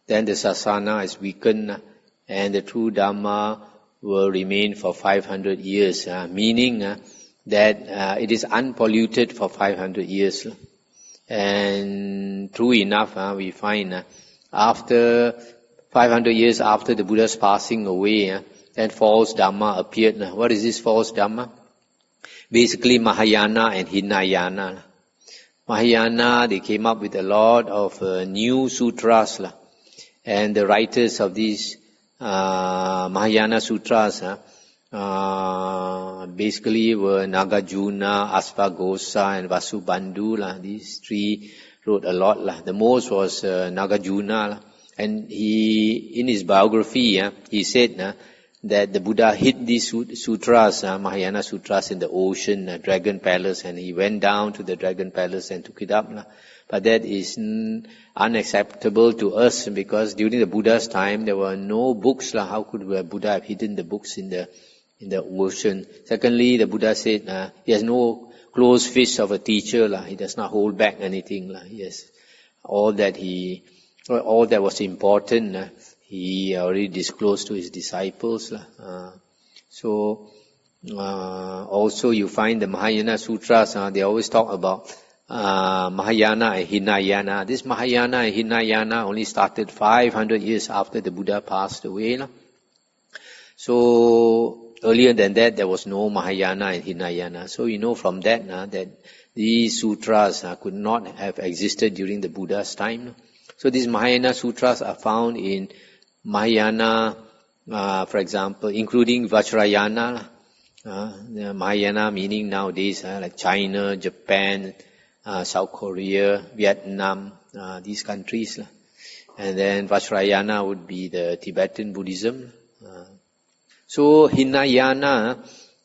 S1: then the sasana is weakened, and the true Dhamma will remain for 500 years, meaning that it is unpolluted for 500 years. And true enough, we find after 500 years after the Buddha's passing away, then false Dhamma appeared. What is this false Dhamma? Basically Mahayana and Hinayana. Mahayana, they came up with a lot of new sutras, and the writers of these Mahayana sutras basically were Nagarjuna, Asvaghosha and Vasubandhu. These 3 wrote a lot. The most was Nagarjuna, and he, in his biography, he said that the Buddha hid these sutras, Mahayana sutras, in the ocean, Dragon Palace, and he went down to the Dragon Palace and took it up. But that is unacceptable to us, because during the Buddha's time there were no books. How could the Buddha have hidden the books in the ocean? Secondly, the Buddha said he has no close fist of a teacher. He does not hold back anything. Yes, all that was important, he already disclosed to his disciples. Also you find the Mahayana sutras, they always talk about Mahayana and Hinayana. This Mahayana and Hinayana only started 500 years after the Buddha passed away. So earlier than that, there was no Mahayana and Hinayana. So you know from that that these sutras could not have existed during the Buddha's time. So these Mahayana sutras are found in Mahayana, for example, including Vajrayana. Mahayana meaning nowadays like China, Japan, South Korea, Vietnam, these countries. And then Vajrayana would be the Tibetan Buddhism. So Hinayana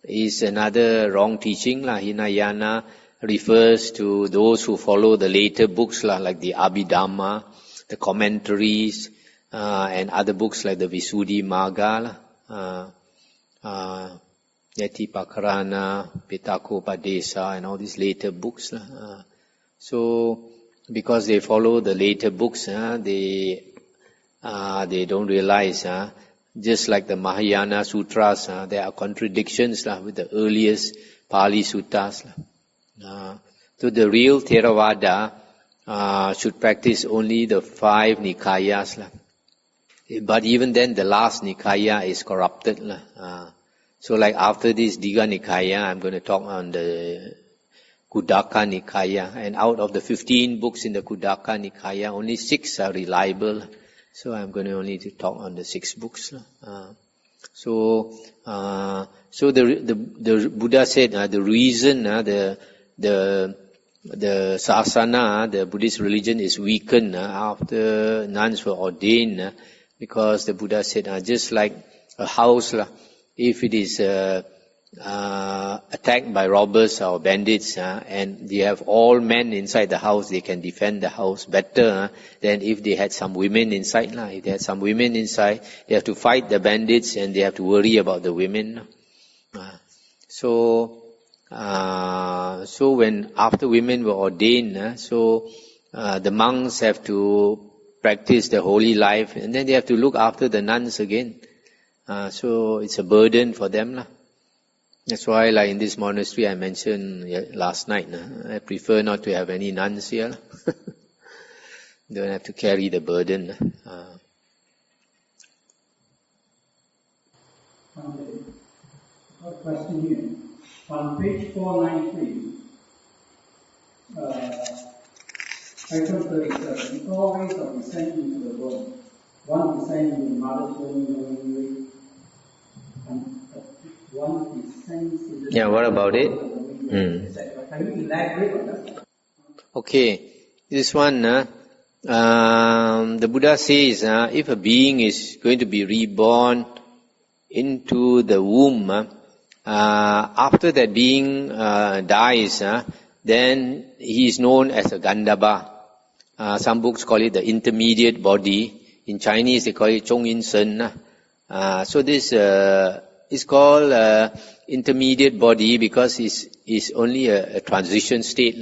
S1: is another wrong teaching. Hinayana refers to those who follow the later books like the Abhidhamma, the commentaries, and other books like the Visuddhimagga, Yatipakarana, Pitakopadesa, and all these later books. So because they follow the later books, they don't realize, just like the Mahayana sutras, there are contradictions with the earliest Pali suttas. So the real Theravada should practice only the 5 Nikāyas. But even then, the last Nikāya is corrupted. So like after this Dīgha Nikāya, I'm going to talk on the Khuddaka Nikāya. And out of the 15 books in the Khuddaka Nikāya, only 6 are reliable. So I'm going to only talk on the 6 books. So the Buddha said the reason the sasana, the Buddhist religion, is weakened after nuns were ordained, because the Buddha said just like a house, if it is attacked by robbers or bandits, and they have all men inside the house, they can defend the house better than if they had some women inside. If they had some women inside, they have to fight the bandits and they have to worry about the women. So when after women were ordained, the monks have to practice the holy life, and then they have to look after the nuns again. So it's a burden for them. That's why, like in this monastery I mentioned last night, I prefer not to have any nuns here. Don't have to carry the burden.
S3: A question here. On page 493, item 37, four ways of descending into the world. One descends in the mother's womb, and one descends in the...
S1: Yeah, what about it?
S3: Can you elaborate on that?
S1: Okay, this one, the Buddha says, if a being is going to be reborn into the womb, after that being dies, then he is known as a Gandhabba. Some books call it the intermediate body. In Chinese they call it Chong In Sen. So this is called intermediate body because it's only a transition state.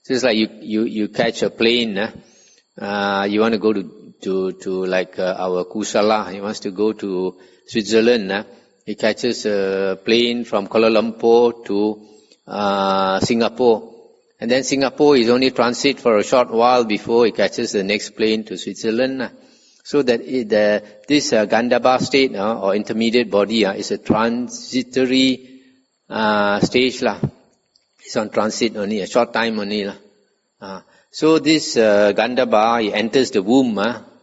S1: So it's like you catch a plane. You want to go to like our Kusala. He wants to go to Switzerland. He catches a plane from Kuala Lumpur to Singapore. And then Singapore is only transit for a short while before he catches the next plane to Switzerland. So that this Gandhabba state or intermediate body is a transitory stage. It's on transit only, a short time only. So this Gandhabba, he enters the womb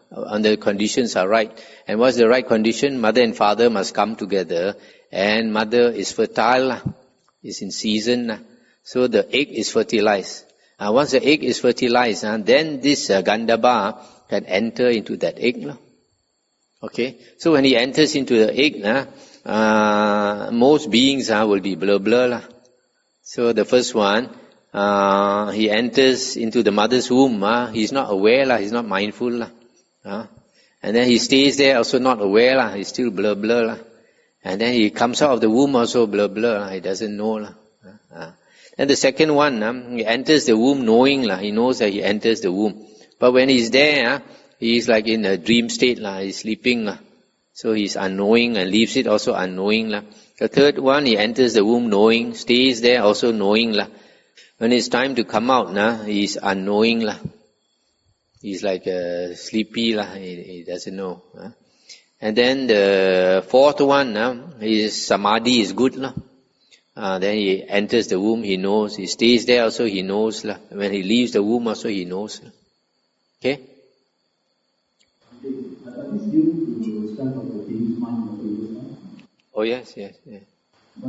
S1: and the conditions are right. And what's the right condition? Mother and father must come together, and mother is fertile, is in season, so the egg is fertilized. Once the egg is fertilized, then this Gandhabba can enter into that egg. Okay, so when he enters into the egg, most beings will be blur. So the first one, he enters into the mother's womb. He's not aware, he's not mindful. And then he stays there also not aware, he's still blur. And then he comes out of the womb also blur, he doesn't know. And the second one, he enters the womb knowing, he knows that he enters the womb. But when he's there, he's like in a dream state, he's sleeping. So he's unknowing and leaves it also unknowing. The third one, he enters the womb knowing, stays there also knowing. When it's time to come out, he's unknowing. He's like sleepy, he doesn't know. And then the fourth one, his samadhi is good. Then he enters the womb, he knows. He stays there also, he knows. When he leaves the womb also, he knows. Okay? Oh yes.
S2: But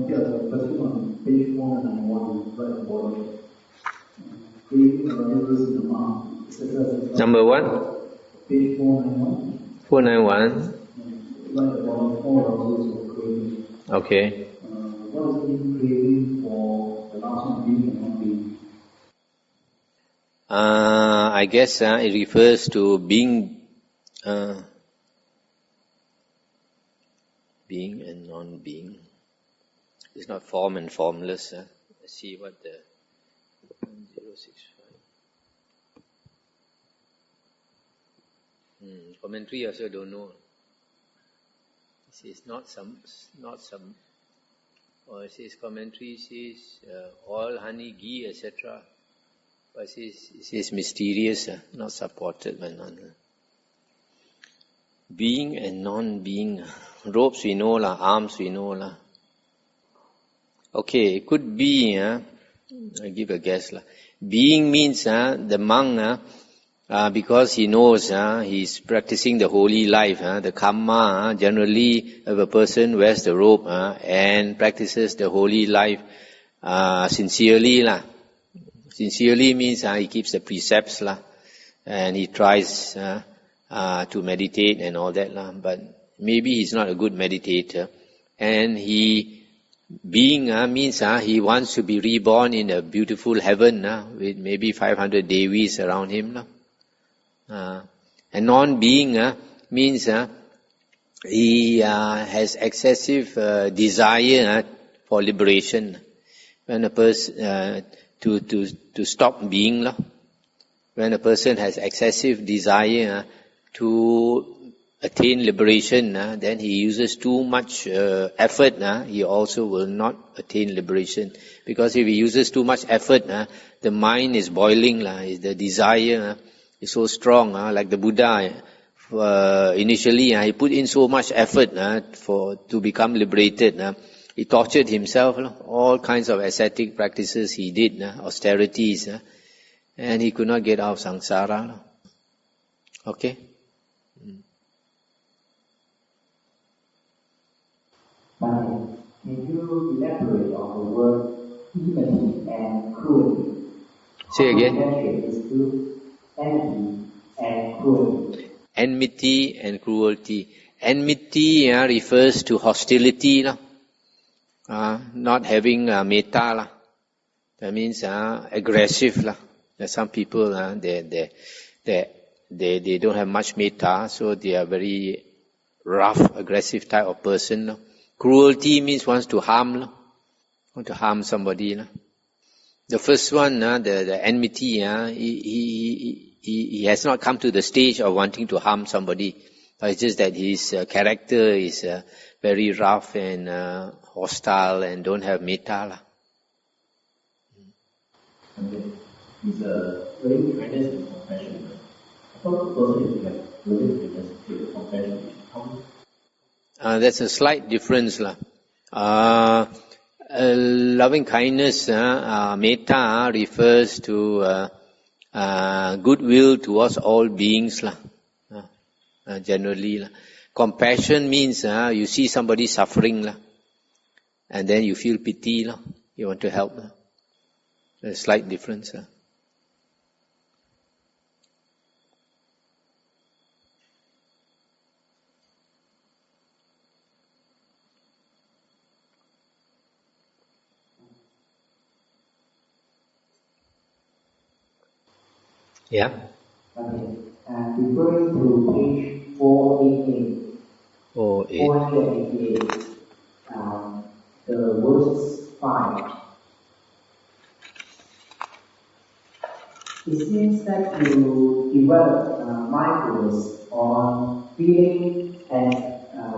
S2: the question on page 491, right at the bottom. Creating a universe in the mind, etc.
S1: Number what?
S2: Page 491.
S1: 491.
S2: Right at the bottom, 4 levels of creating.
S1: Okay.
S2: What does it mean creating for the last one, being and not being?
S1: I guess it refers to being and non-being. It's not form and formless. Let's see what the 1065. Commentary also don't know. It says not some, or it says commentary says all honey, ghee, etc. But it says mysterious, not supported by none. Being and non-being. Ropes we know, arms we know. Okay, it could be, I give a guess. Being means the monk, because he knows he's practicing the holy life, the karma generally of a person wears the robe and practices the holy life sincerely. Sincerely means he keeps the precepts and he tries to meditate and all that. But maybe he's not a good meditator and he Being means he wants to be reborn in a beautiful heaven with maybe 500 Devis around him. And non-being means he has excessive desire for liberation. When a person to stop being, when a person has excessive desire to attain liberation, then he uses too much effort, he also will not attain liberation. Because if he uses too much effort, the mind is boiling, the desire is so strong, like the Buddha. Initially, he put in so much effort to become liberated. He tortured himself, all kinds of ascetic practices he did, austerities, and he could not get out of samsara. Okay?
S4: Can you elaborate on the word enmity and cruelty?
S1: Say again.
S4: Enmity and cruelty.
S1: Enmity and cruelty. Enmity refers to hostility, not having metta. That means aggressive. Some people they don't have much metta, so they are very rough, aggressive type of person. Cruelty means wants to harm, want to harm somebody. The first one, the enmity, he has not come to the stage of wanting to harm somebody. It's just that his character is very rough and hostile and don't have metta.
S2: It's very kindness and compassion. I thought the person have very kindness and compassion.
S1: That's a slight difference. Loving kindness, metta, refers to goodwill towards all beings. Generally. Compassion means you see somebody suffering, and then you feel pity, you want to help. There's a slight difference. Yeah.
S4: Okay. Referring to page 488. 488. The verse 5. It seems that you develop mindfulness on feeling and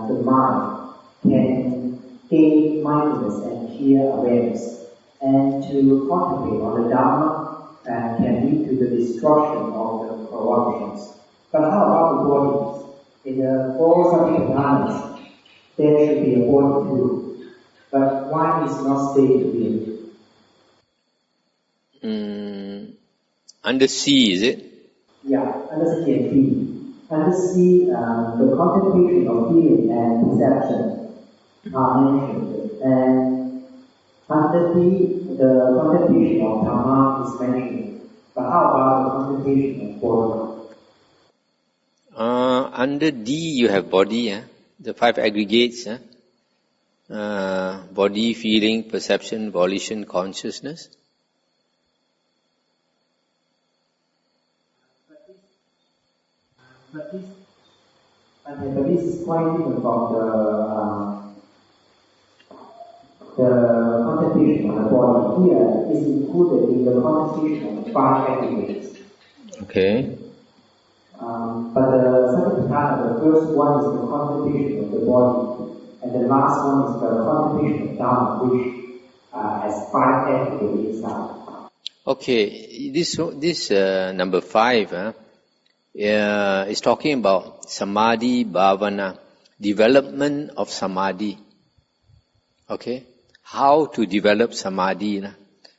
S4: the mind can gain mindfulness and clear awareness, and to concentrate on the Dhamma can lead to the destruction of the corruptions. But how about the bodies? In the four Samadhinas, there should be a body too. But why is not stated here?
S1: Under C, is it?
S4: Yeah, under C and B. Under C, the contemplation of feeling and perception are mentioned. And under B, the contemplation of Dhamma is mentioned. But how about the contemplation of body?
S1: Under D, you have body, the 5 aggregates. Body, feeling, perception, volition, consciousness.
S4: But this is quite different from the contemplation of the body. Here is included in the contemplation of the 5 aggregates.
S1: Okay.
S4: But the Samadhi, the first one is the contemplation of the body, and the last one is the contemplation of Dhamma, which has 5 aggregates inside.
S1: Okay, this number 5 is talking about Samadhi Bhavana, development of Samadhi. Okay, how to develop Samadhi.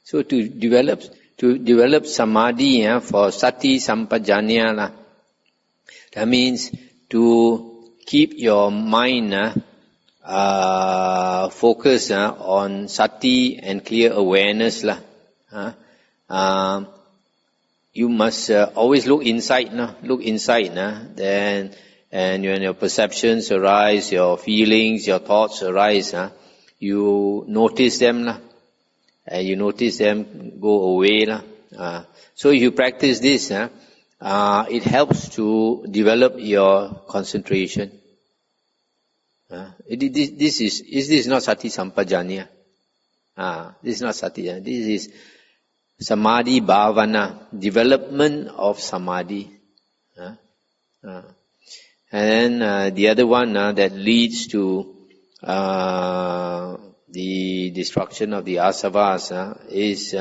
S1: So to develop Samadhi for Sati Sampajanya, that means to keep your mind focused on Sati and clear awareness. You must always look inside. Then, and when your perceptions arise, your feelings, your thoughts arise, you notice them lah, and you notice them go away lah. So if you practice this, it helps to develop your concentration. This is not sati sampajanya. This is not sati. This is samadhi bhavana, development of samadhi. And then the other one that leads to the destruction of the asavas is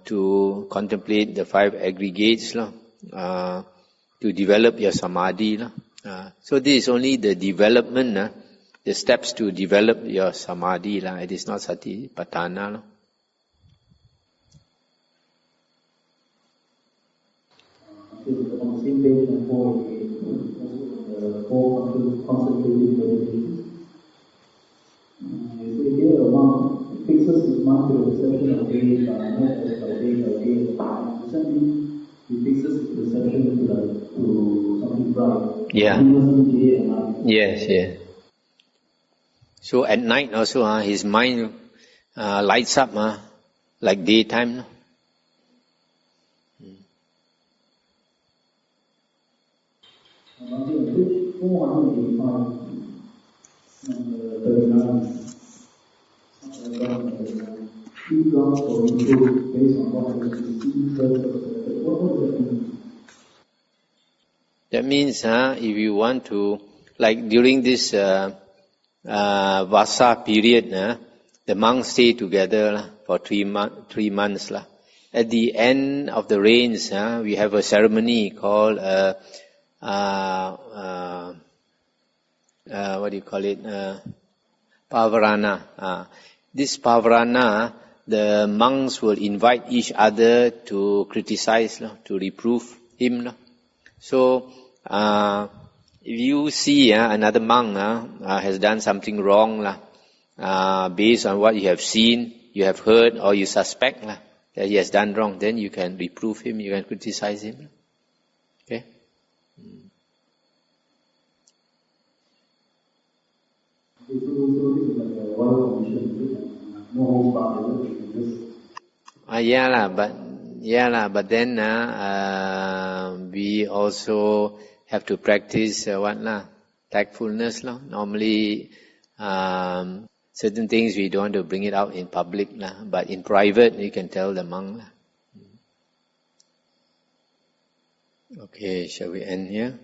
S1: to contemplate the 5 aggregates, to develop your samadhi. So this is only the development, the steps to develop your samadhi. It is not satipatthana.
S2: On the same page, and 4 concentrated meditation. Here, one fixes his mind to the perception of day by day. Recently, he fixes his perception to something bright.
S1: Yeah.
S2: Day and night.
S1: Yes. So at night also, his mind lights up like daytime.
S2: On page 485, 39, two gods or improve based on what has been seen first. What does that mean?
S1: That means if you want to, like during this Vasa period, the monks stay together for 3 months. At the end of the rains, we have a ceremony called what do you call it? Pavarana. This Pavarana, the monks will invite each other to criticize, to reprove him. So, if you see another monk has done something wrong, based on what you have seen, you have heard, or you suspect that he has done wrong, then you can reprove him, you can criticize him. Okay? But then we also have to practice tactfulness. Normally, certain things we don't want to bring it out in public, but in private you can tell the monk. Okay, shall we end here?